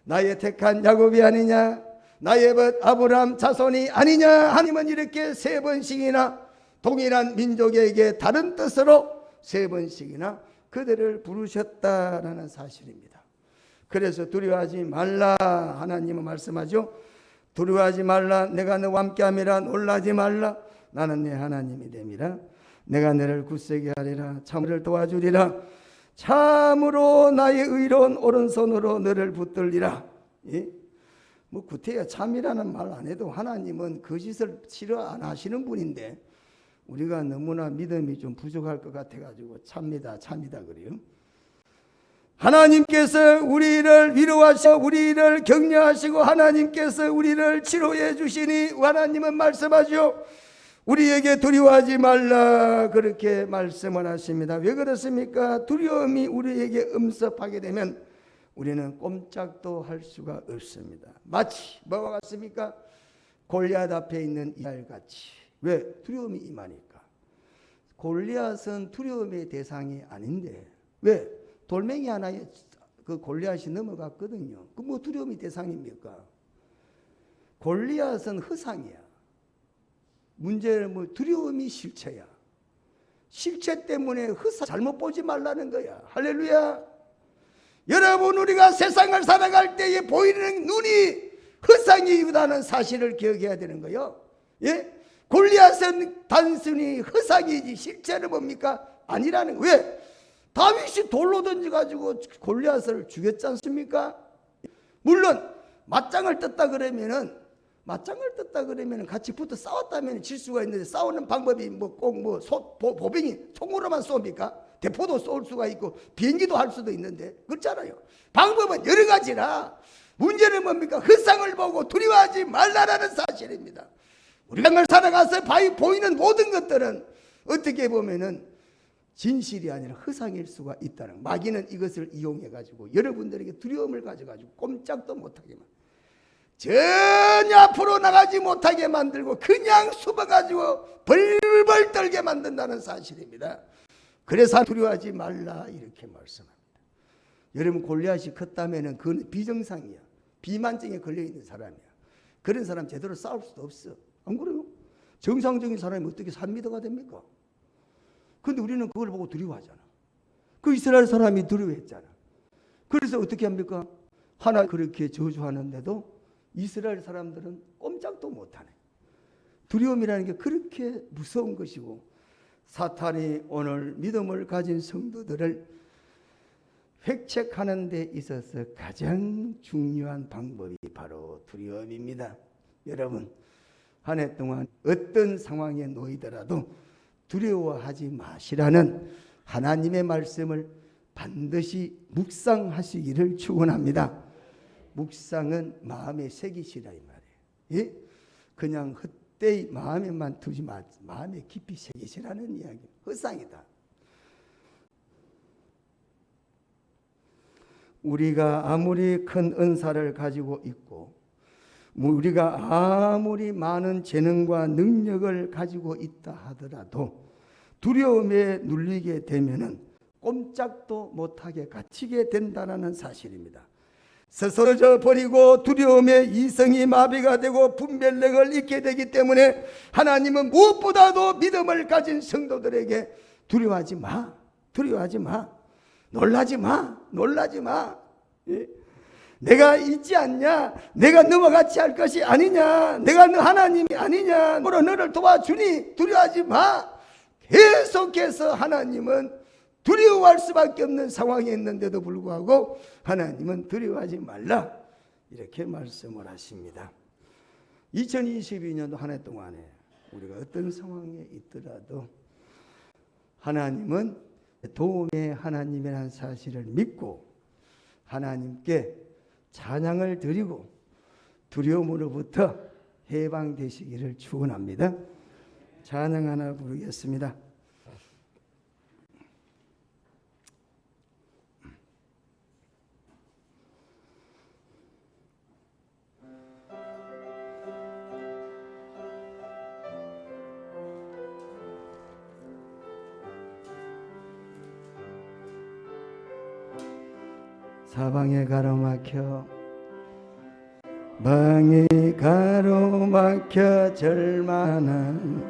나의 택한 야곱이 아니냐? 나의 벗 아브라함 자손이 아니냐? 하나님은 이렇게 3번씩이나 동일한 민족에게 다른 뜻으로 3번씩이나 그들을 부르셨다라는 사실입니다. 그래서 두려워하지 말라. 하나님은 말씀하죠. 두려워하지 말라. 내가 너와 함께함이라. 놀라지 말라. 나는 내 하나님이 됨이라. 내가 너를 굳세게 하리라. 참을 도와주리라. 참으로 나의 의로운 오른손으로 너를 붙들리라. 예? 뭐 구태여 참이라는 말 안 해도 하나님은 거짓을 싫어 안 하시는 분인데 우리가 너무나 믿음이 좀 부족할 것 같아가지고 참이다 그래요. 하나님께서 우리를 위로하시고 우리를 격려하시고 하나님께서 우리를 치료해 주시니 하나님은 말씀하죠. 우리에게 두려워하지 말라 그렇게 말씀을 하십니다. 왜 그렇습니까? 두려움이 우리에게 음습하게 되면 우리는 꼼짝도 할 수가 없습니다. 마치 뭐가 같습니까? 골리앗 앞에 있는 이알같이. 왜? 두려움이 임하니까. 골리앗은 두려움의 대상이 아닌데 왜? 돌멩이 하나에 그 골리앗이 넘어갔거든요. 그 뭐 두려움이 대상입니까? 골리앗은 허상이야. 문제는 뭐 두려움이 실체야. 실체 때문에 허상 잘못 보지 말라는 거야. 할렐루야. 여러분 우리가 세상을 살아갈 때에 보이는 눈이 허상이다는 사실을 기억해야 되는 거예요. 예? 골리앗은 단순히 허상이지 실체는 뭡니까? 아니라는 거예요. 왜? 다윗이 돌로 던져가지고 골리앗을 죽였지 않습니까? 물론 맞짱을 떴다 그러면은 같이 붙어 싸웠다면 질 수가 있는데 싸우는 방법이 보병이 총으로만 쏩니까? 대포도 쏠 수가 있고 비행기도 할 수도 있는데 그렇잖아요. 방법은 여러 가지라 문제는 뭡니까? 헛상을 보고 두려워하지 말라라는 사실입니다. 우리가 걸 살아가서 보이는 모든 것들은 어떻게 보면은 진실이 아니라 허상일 수가 있다는, 마귀는 이것을 이용해가지고 여러분들에게 두려움을 가져가지고 꼼짝도 못하게 전혀 앞으로 나가지 못하게 만들고 그냥 숨어가지고 벌벌 떨게 만든다는 사실입니다. 그래서 두려워하지 말라 이렇게 말씀합니다. 여러분 골리앗이 컸다면 그건 비정상이야. 비만증에 걸려있는 사람이야. 그런 사람 제대로 싸울 수도 없어. 안 그래요? 정상적인 사람이 어떻게 3m가 됩니까? 그런데 우리는 그걸 보고 두려워하잖아. 그 이스라엘 사람이 두려워했잖아. 그래서 어떻게 합니까? 하나 그렇게 저주하는데도 이스라엘 사람들은 꼼짝도 못하네. 두려움이라는 게 그렇게 무서운 것이고 사탄이 오늘 믿음을 가진 성도들을 획책하는 데 있어서 가장 중요한 방법이 바로 두려움입니다. 여러분 한 해 동안 어떤 상황에 놓이더라도 두려워하지 마시라는 하나님의 말씀을 반드시 묵상하시기를 축원합니다. 묵상은 마음에 새기시라 이 말이에요. 예? 그냥 헛되이 마음에만 두지 마. 마음에 깊이 새기시라는 이야기. 헛상이다. 우리가 아무리 큰 은사를 가지고 있고 우리가 아무리 많은 재능과 능력을 가지고 있다 하더라도 두려움에 눌리게 되면은 꼼짝도 못하게 갇히게 된다는 사실입니다. 스스로 버리고 두려움에 이성이 마비가 되고 분별력을 잃게 되기 때문에 하나님은 무엇보다도 믿음을 가진 성도들에게 두려워하지 마, 두려워하지 마, 놀라지 마, 놀라지 마. 예? 내가 있지 않냐? 내가 너와 같이 할 것이 아니냐? 내가 너 하나님이 아니냐? 너를 도와주니 두려워하지 마. 계속해서 하나님은 두려워할 수밖에 없는 상황에 있는데도 불구하고 하나님은 두려워하지 말라 이렇게 말씀을 하십니다. 2022년도 한 해 동안에 우리가 어떤 상황에 있더라도 하나님은 도움의 하나님이라는 사실을 믿고 하나님께 찬양을 드리고 두려움으로부터 해방되시기를 축원합니다. 찬양 하나 부르겠습니다. 사방에 가로막혀 방이 가로막혀 절망한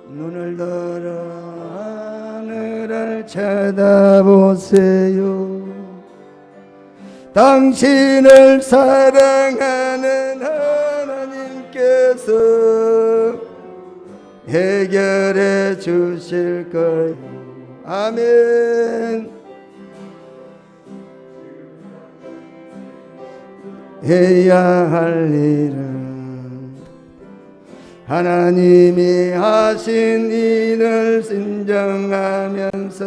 눈을 들어 하늘을 쳐다보세요. 당신을 사랑하는 하나님께서 해결해 주실 거예요. 아멘. 해야 할 일은 하나님이 하신 일을 인정하면서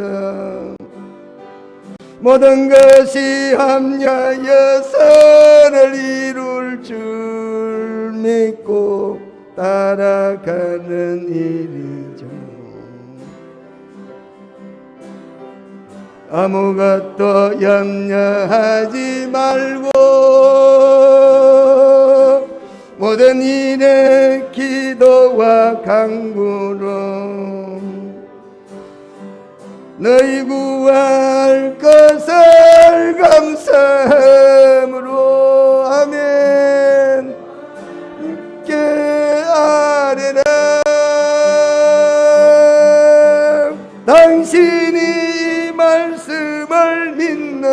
모든 것이 합리하여 선을 이룰 줄 믿고 따라가는 일이죠. 아무것도 염려하지 말고 모든 일에 기도와 간구로 너희 구할 것을 감사함으로 아멘. 함께 아뢰라. 당신이 말씀을 믿는다면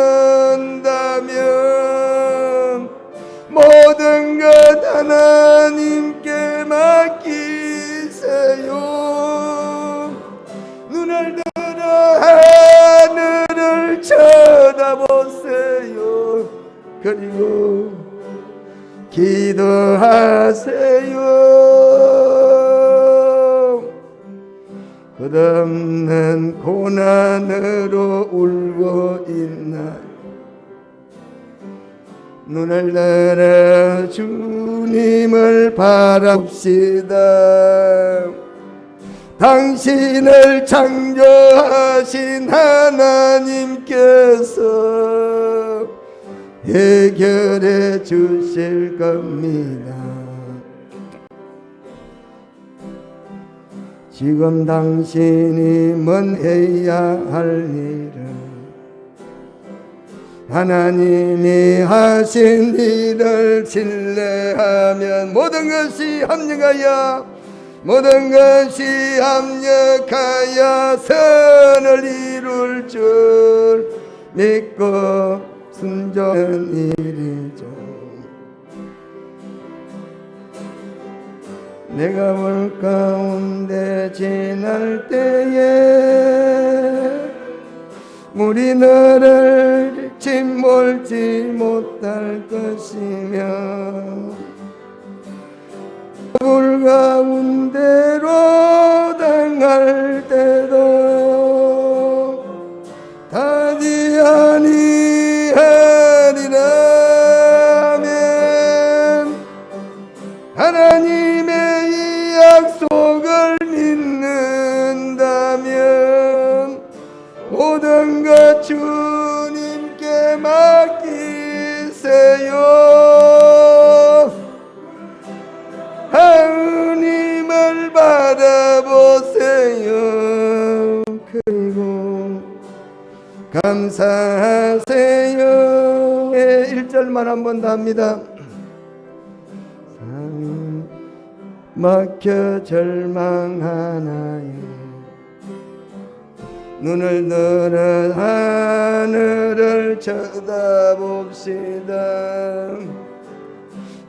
모든 것 하나님께 맡기세요. 눈을 들어 하늘을 쳐다보세요. 그리고 기도하세요. 끝없는 고난으로 울고 있나 눈을 들어 주님을 바라봅시다. 당신을 창조하신 하나님께서 해결해 주실 겁니다. 지금 당신이 뭔 해야 할 일은 하나님이 하신 일을 신뢰하면 모든 것이 합력하여 선을 이룰 줄 믿고 순종하는 일이죠. 내가 물 가운데 지날 때에 물이 너를 침몰지 못할 것이며 불 가운데로 당할 때도 타지 아니하리라. 아멘. 하나님의 이 약속을 믿는다면 모든 것 주님께 맡기세요. 감사하세요. 1절만 한 번 더 합니다. 막혀 절망하나요. 눈을 들어 하늘을 쳐다봅시다.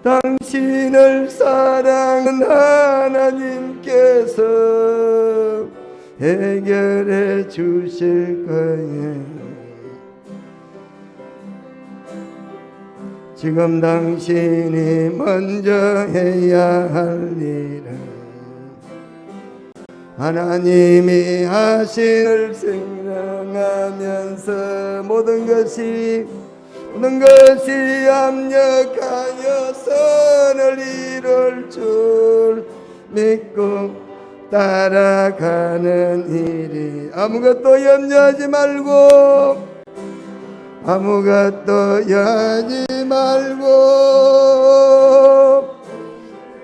당신을 사랑하는 하나님께서 해결해 주실 거예요. 지금 당신이 먼저 해야 할 일은 하나님이 하신을 생각하면서 모든 것이 합력하여 선을 이룰 줄 믿고 따라가는 일이 아무것도 염려하지 말고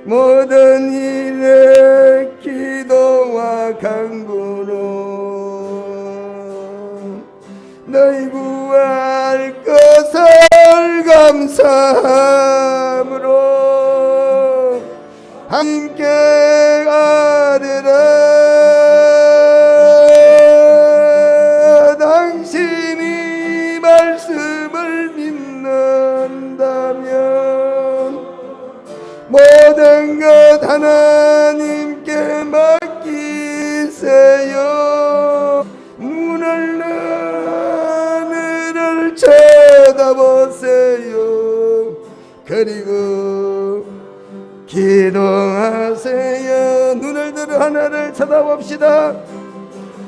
모든 일에 기도와 간구로 너희 구할 것을 감사함으로 함께 하리라. 당신이 말씀을 믿는다면 모든 것 하나님께 맡기세요. 눈을 하늘을 쳐다보세요. 그리고 기도하세요. 눈을 들어 하늘을 쳐다봅시다.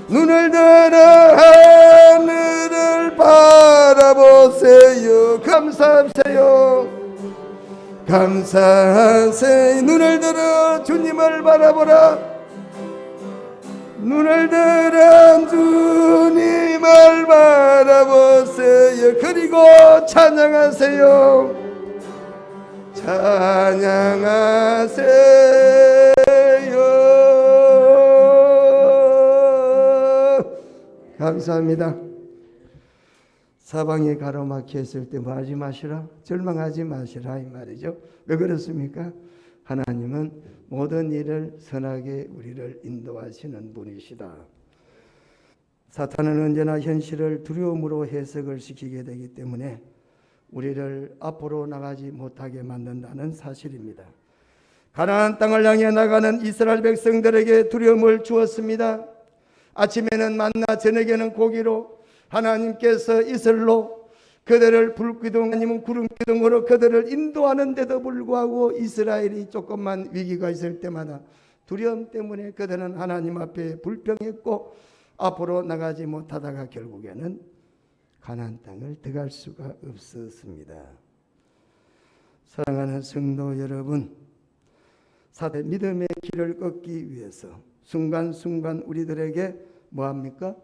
눈을 들어 하늘을 바라보세요. 감사하세요. 감사하세요. 눈을 들어 주님을 바라보라. 눈을 들어 주님을 바라보세요. 그리고 찬양하세요. 찬양하세요. 감사합니다. 사방에 가로막혀 있을 때 뭐 하지 마시라, 절망하지 마시라 이 말이죠. 왜 그렇습니까? 하나님은 모든 일을 선하게 우리를 인도하시는 분이시다. 사탄은 언제나 현실을 두려움으로 해석을 시키게 되기 때문에 우리를 앞으로 나가지 못하게 만든다는 사실입니다. 가나안 땅을 향해 나가는 이스라엘 백성들에게 두려움을 주었습니다. 아침에는 만나, 저녁에는 고기로, 하나님께서 이슬로 그들을 불기둥, 아니면 구름기둥으로 그들을 인도하는데도 불구하고 이스라엘이 조금만 위기가 있을 때마다 두려움 때문에 그들은 하나님 앞에 불평했고 앞으로 나가지 못하다가 결국에는 가나안 땅을 들어갈 수가 없었습니다. 사랑하는 성도 여러분, 사대 믿음의 길을 걷기 위해서 순간순간 우리들에게 뭐합니까?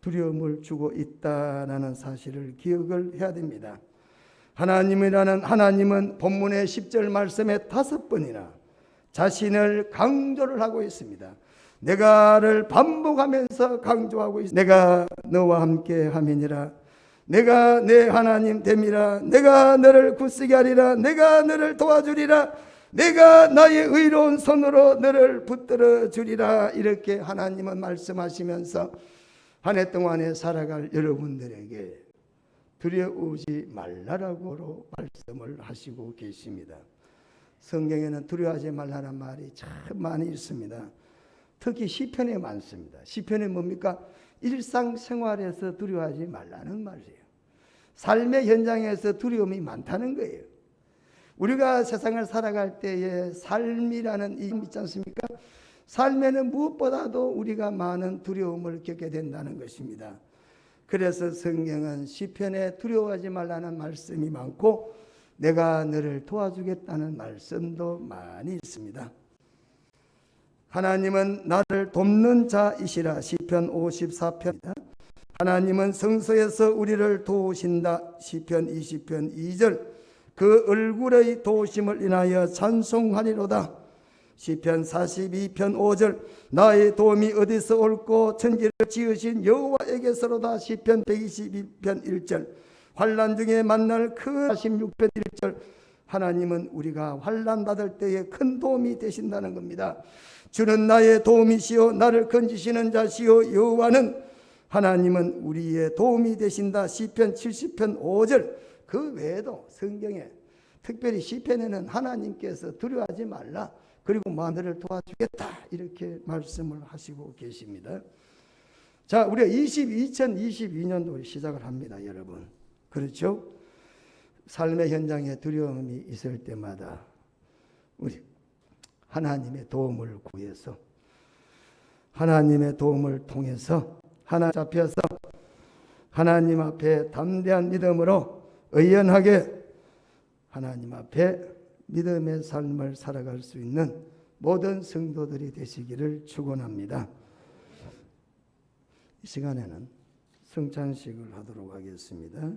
두려움을 주고 있다라는 사실을 기억을 해야 됩니다. 하나님은 본문의 10절 말씀에 5번이나 자신을 강조를 하고 있습니다. 내가를 반복하면서 강조하고 있습니다. 내가 너와 함께 함이니라. 내가 내 하나님 됨이라. 내가 너를 굳세게 하리라. 내가 너를 도와주리라. 내가 나의 의로운 손으로 너를 붙들어 주리라. 이렇게 하나님은 말씀하시면서 한 해 동안에 살아갈 여러분들에게 두려우지 말라라고 말씀을 하시고 계십니다. 성경에는 두려워하지 말라는 말이 참 많이 있습니다. 특히 시편에 많습니다. 시편에 뭡니까? 일상생활에서 두려워하지 말라는 말이에요. 삶의 현장에서 두려움이 많다는 거예요. 우리가 세상을 살아갈 때에 삶이라는 이 있지 않습니까? 삶에는 무엇보다도 우리가 많은 두려움을 겪게 된다는 것입니다. 그래서 성경은 시편에 두려워하지 말라는 말씀이 많고 내가 너를 도와주겠다는 말씀도 많이 있습니다. 하나님은 나를 돕는 자이시라. 시편 54편입니다. 하나님은 성소에서 우리를 도우신다. 시편 20편 2절. 그 얼굴의 도우심을 인하여 찬송하리로다. 시편 42편 5절 나의 도움이 어디서 올꼬 천지를 지으신 여호와에게서로다. 시편 122편 1절 환난 중에 만날 그 46편 1절 하나님은 우리가 환난 받을 때에 큰 도움이 되신다는 겁니다. 주는 나의 도움이시요 나를 건지시는 자시요 여호와는 하나님은 우리의 도움이 되신다. 시편 70편 5절 그 외에도 성경에 특별히 시편에는 하나님께서 두려워하지 말라 그리고 마늘을 도와주겠다 이렇게 말씀을 하시고 계십니다. 자, 우리가 2022년도 시작을 합니다, 여러분. 그렇죠? 삶의 현장에 두려움이 있을 때마다 우리 하나님의 도움을 구해서 하나님의 도움을 통해서 하나 잡혀서 하나님 앞에 담대한 믿음으로 의연하게 하나님 앞에 믿음의 삶을 살아갈 수 있는 모든 성도들이 되시기를 축원합니다. 이 시간에는 성찬식을 하도록 하겠습니다.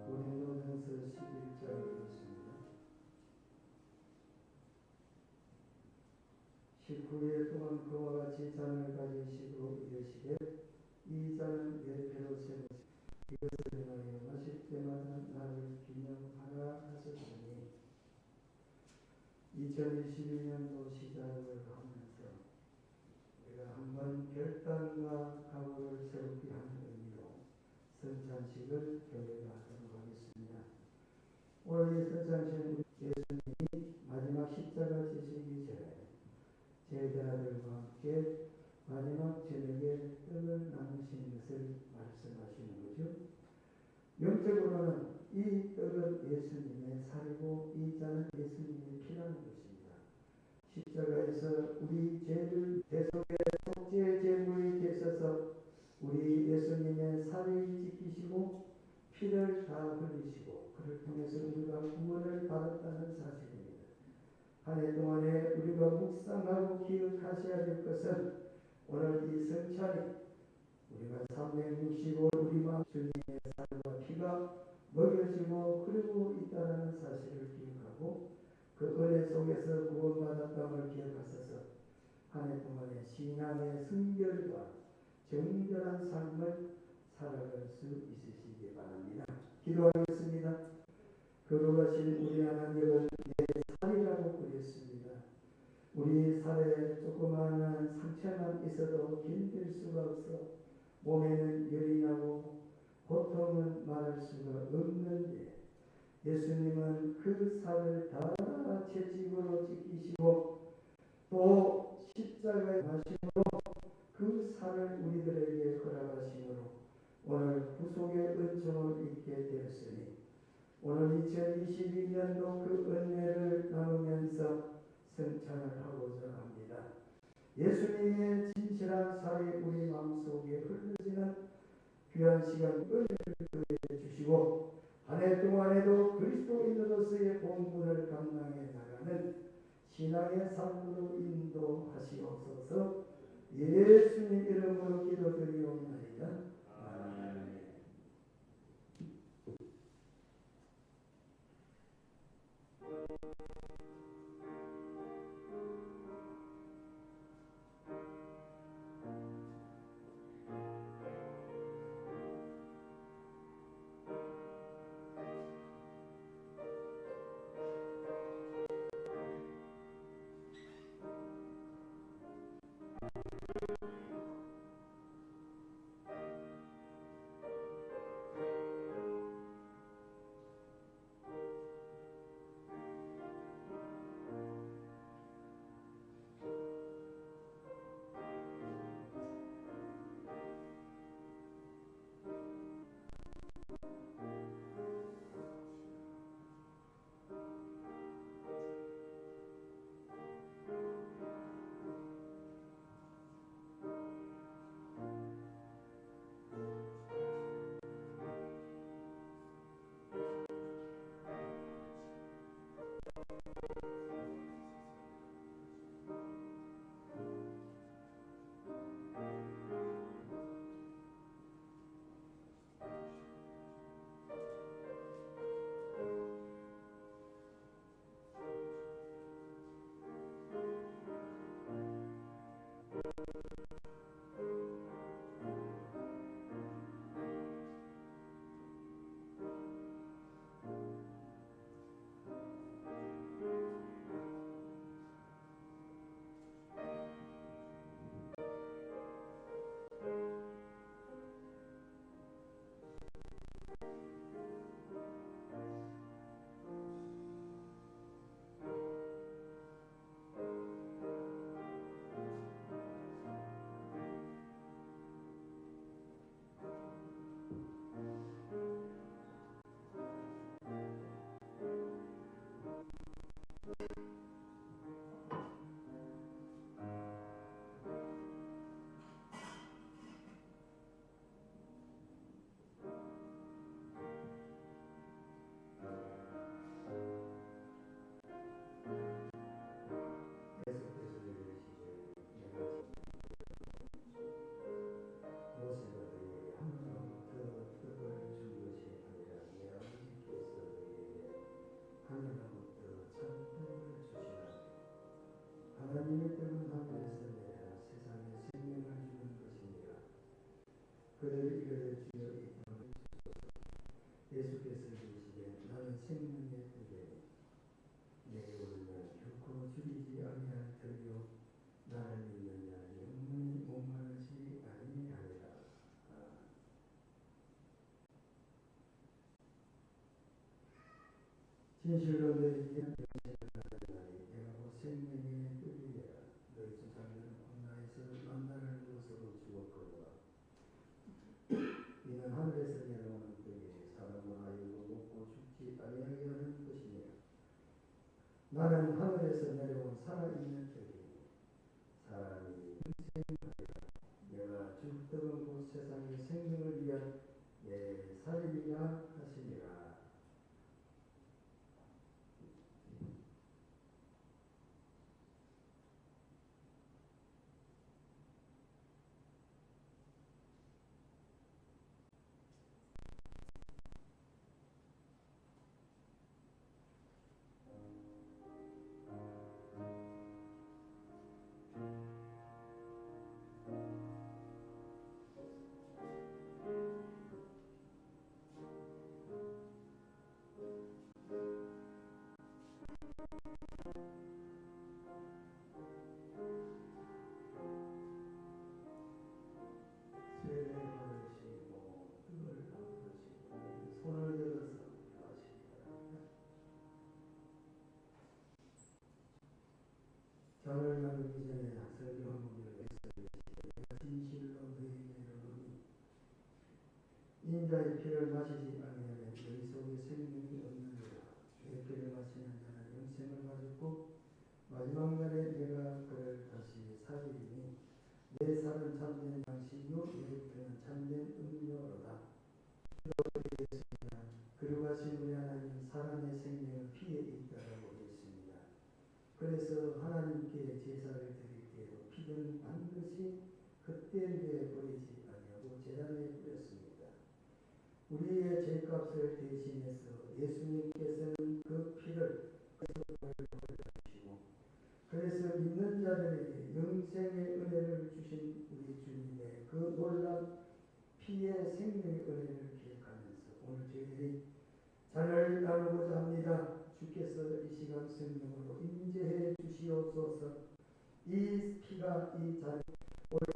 고린도전서 11장 있습니다. 19일 동안 그와 같이 잔을 가지시고 이르시되 이 잔은 내 배로 세우시고 이것을 인하여 마실 때마다 나를 기념하라 하셨으니 2022년도 시작을 하면서 우리가 한번 결단과 각오를 세우게 하는 의미로 성찬식을 교회가 하도록 하겠습니다. 오늘 이 성찬식은 예수님이 마지막 십자가 지시기 전에 제자들과 함께 마지막 저녁에 떡을 나누신 것을 말씀하시는 거죠. 영적으로는 이 떡은 예수님의 살이고 이 잔은 예수님의 피라는 것입니다. 십자가에서 우리 죄를 대속의 속죄 제물이 되셔서 우리 예수님의 살을 지키시고 피를 다 흘리시고 그를 통해서 우리가 구원을 받았다는 사실입니다. 한 해 동안에 우리가 묵상하고 기억하셔야 될 것은 오늘 이 성찬이 우리가 365일 우리 마음 주님의 살과 피가 먹여지고 흐르고 있다는 사실을 기억하고 그 은혜 속에서 구원받았다는 기억하셔서 한 해 동안에 신앙의 순결과 정결한 삶을 살아갈 수 있으시기 바랍니다. 기도하겠습니다. 거룩하신 우리 하나님을 내 살이라고 부르겠습니다. 우리 살에 조그마한 상처만 있어도 견딜 수가 없어 몸에는 열이 나고 고통은 말할 수가 없는데 예수님은 그 살을 다 채찍으로 찢기시고 또 십자가에 하심으로 그 살을 우리들에게 허락하심으로 오늘 구속의 은총을 입게 되었으니 오늘 2022년도 그 은혜를 나누면서 성찬을 하고자 합니다. 예수님의 진실한 살이 우리 마음속에 흘러지는 귀한 시간 은혜를 주시고 한 해 동안에도 그리스도인으로서의 본분을 감당해 나가는 신앙의 삶으로 인도하시옵소서. 예수님 이름으로 기도드리옵나이다. 아멘. 하나님의 뜻은 하늘에서 내려 세상에 생명을 주는 것이니라. 그를 이르되 주여 이 땅을 주소서. 예수께서 이르시되 나는 생명의 떡이니 내게 오르면 결코 줄이지 아니할 터이요 나를 믿는 자는 영원히 목마르지 아니하리라. 진실로 너희에게 말하노니 내가 곧 생명의 떡이라. 너희 조상들은 광야에서 만나를 먹어서 죽었거니와 이는 하늘에서 내려오는 떡이 사람은 아이고 먹고 죽지 아니하게 하는 것이니라. 나는 하늘에서 내려온 살아있는 떡이니 사람이 영생하리라. 내가 줄 떡은 곧 세상의 생명을 위한 내 살이라 하시니라. 세례 받으시고 뜻을 담으시고 손을 들어서 하시기 바랍니다. 전을 나누기 전에 설교 한 번을 외쳐주시되 진실로 너희에게 이르노니 인자의 피를 마시지 아니하면 너희 속에 생명이 없느니라. 주의 피를 마시는 자는 영생을 가졌고 마지막 날에 내가 그를 다시 살리리니 내 살은 참된 양식이요 내 피는 참된 음료로다. 그러하신 우리 하나님 사람의 생명은 피에 있다라고 했습니다. 그래서 하나님께 제사를 드릴 때에도 피는 반드시 그때에 버리지 아니하고 제단에 뿌렸습니다. 우리의 죄값을 대신해서 예수님께서는 그 피를 흘려주시고 그래서 믿는 자들에게 영생의 은혜를 주신 우리 주님의 그 놀라운 피의 생명의 은혜를 기억하면서 오늘 저희들이 잔을 나누고자 합니다. 주께서 이 시간 성령으로 임재해 주시옵소서. 이 피가 이 잔 오래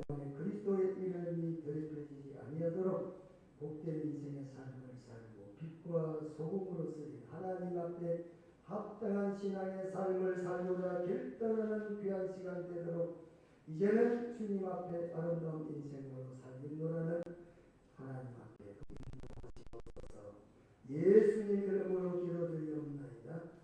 동안에 그리스도의 이름이 더럽혀지지 아니하도록 복된 인생의 삶을 살고 빛과 소금으로서 하나님 앞에 합당한 신앙의 삶을 살고자 결단하는 귀한 시간 되도록 이제는 주님 앞에 아름다운 인생으로 살기노라는 하나님 앞에 인도하시옵소서. 예수님 이름으로 기도드리옵나이다.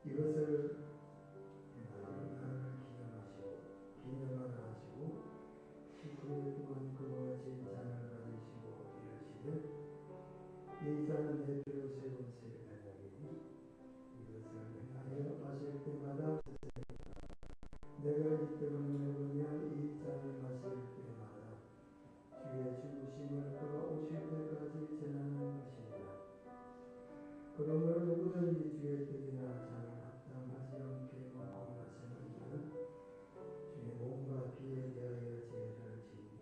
이것을 기념하시고 기념하라 하시고 19일 동안 그와 같이 잔을 가지시고 이르시되 이 잔은 내 피로 세운 새 언약이니 이것을 행하여 마실 때마다 내가 이 때문에 먹으며 이 잔을 마실 때마다 주의 죽으심을 그가 오실 때까지 전하는 것이니라. 그러므로 누구든지 주의 뜻이나 잔을 합당하지 않게 먹고 마시는 자는 주의 몸과 피에 대하여 죄를 지니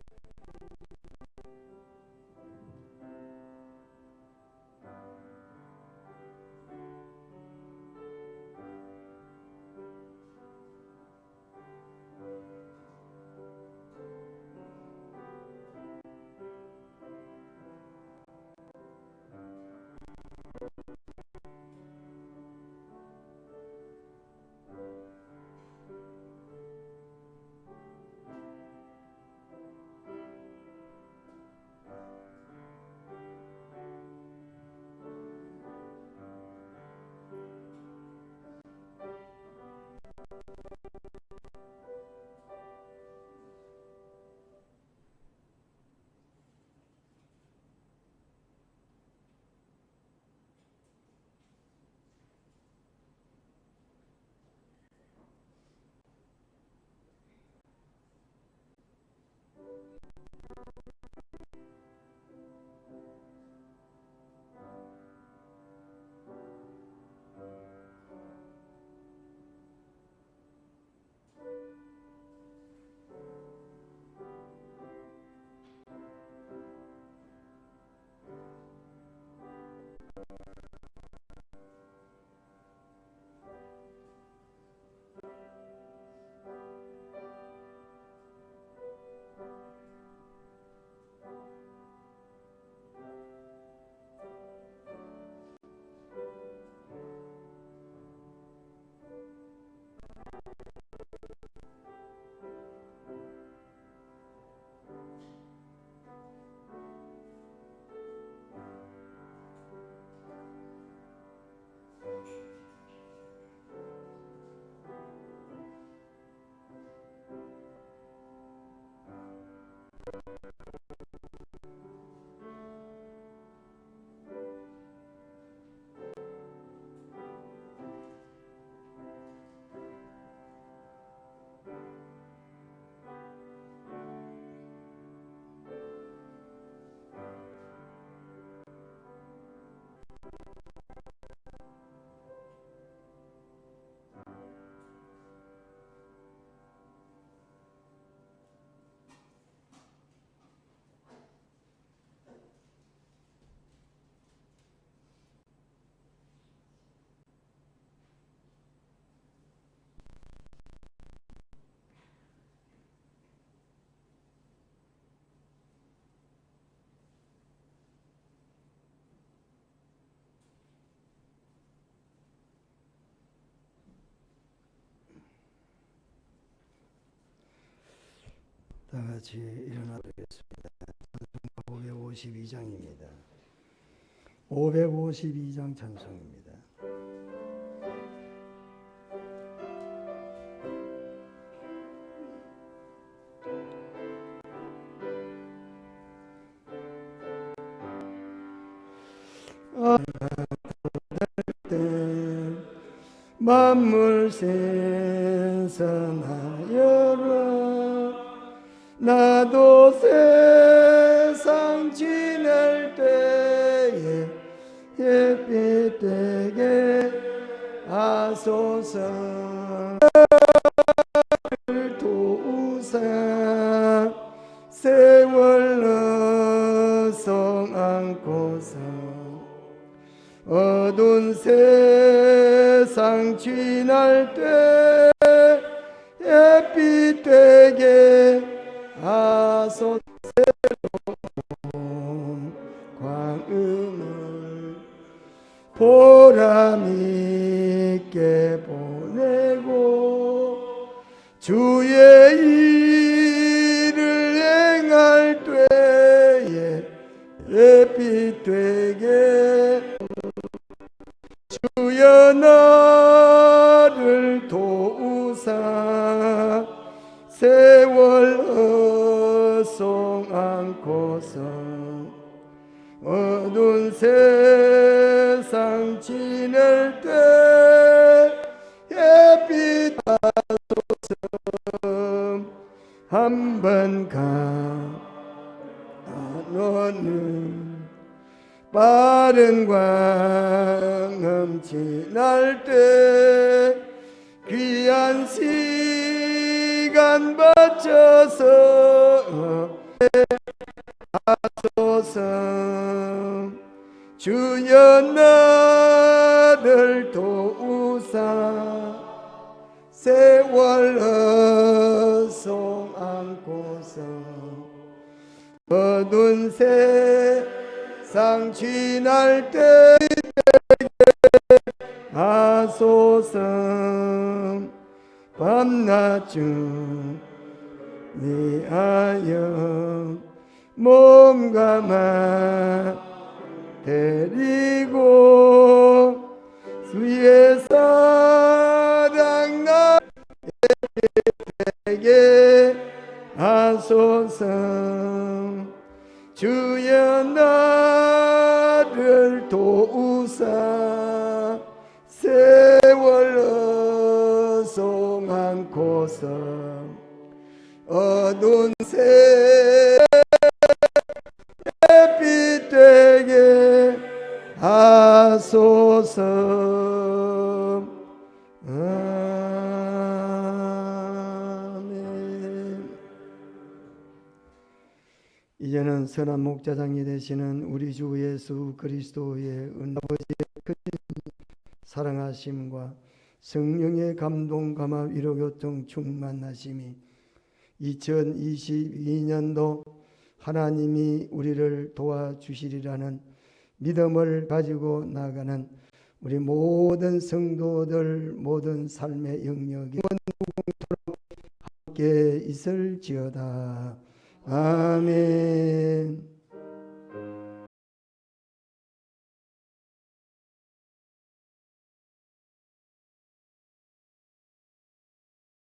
다 같이 일어나겠습니다. 552장입니다. 552장 찬송입니다. 만물 생산하여라 나도 세상 지낼 때에 햇빛 되게 하소서 도우사 세월 어성 안고서 어두운 세상 지날 때 햇빛 되게 하소서 새로운 광음을 보람있게 보내고 주의 일을 행할 때에 햇빛 되게 주여 나를 도우사 세월 어송 안고서 어두운 세상 지낼 때 햇빛 하소서 한번 가너는 빠른 광음 지날 때 귀한 시간 바쳐서 하소서 주여 나를 도우사 세월 어송 안고서 어두운 세상 지날 때 하소서 밤낮 준비하여 몸과 맘 데리고 주의 사랑 나에게 하소서 주여 나를 도우사 세월 어송 안고서 어두운 햇빛 되게 하소서. 아멘. 이제는 선한 목자장이 되시는 우리 주 예수 그리스도의 아버지의 크신 사랑하심과 성령의 감동 감화 위로 교통 충만하심이 2022년도 하나님이 우리를 도와주시리라는 믿음을 가지고 나가는 우리 모든 성도들 모든 삶의 영역이 함께 있을지어다. 아멘.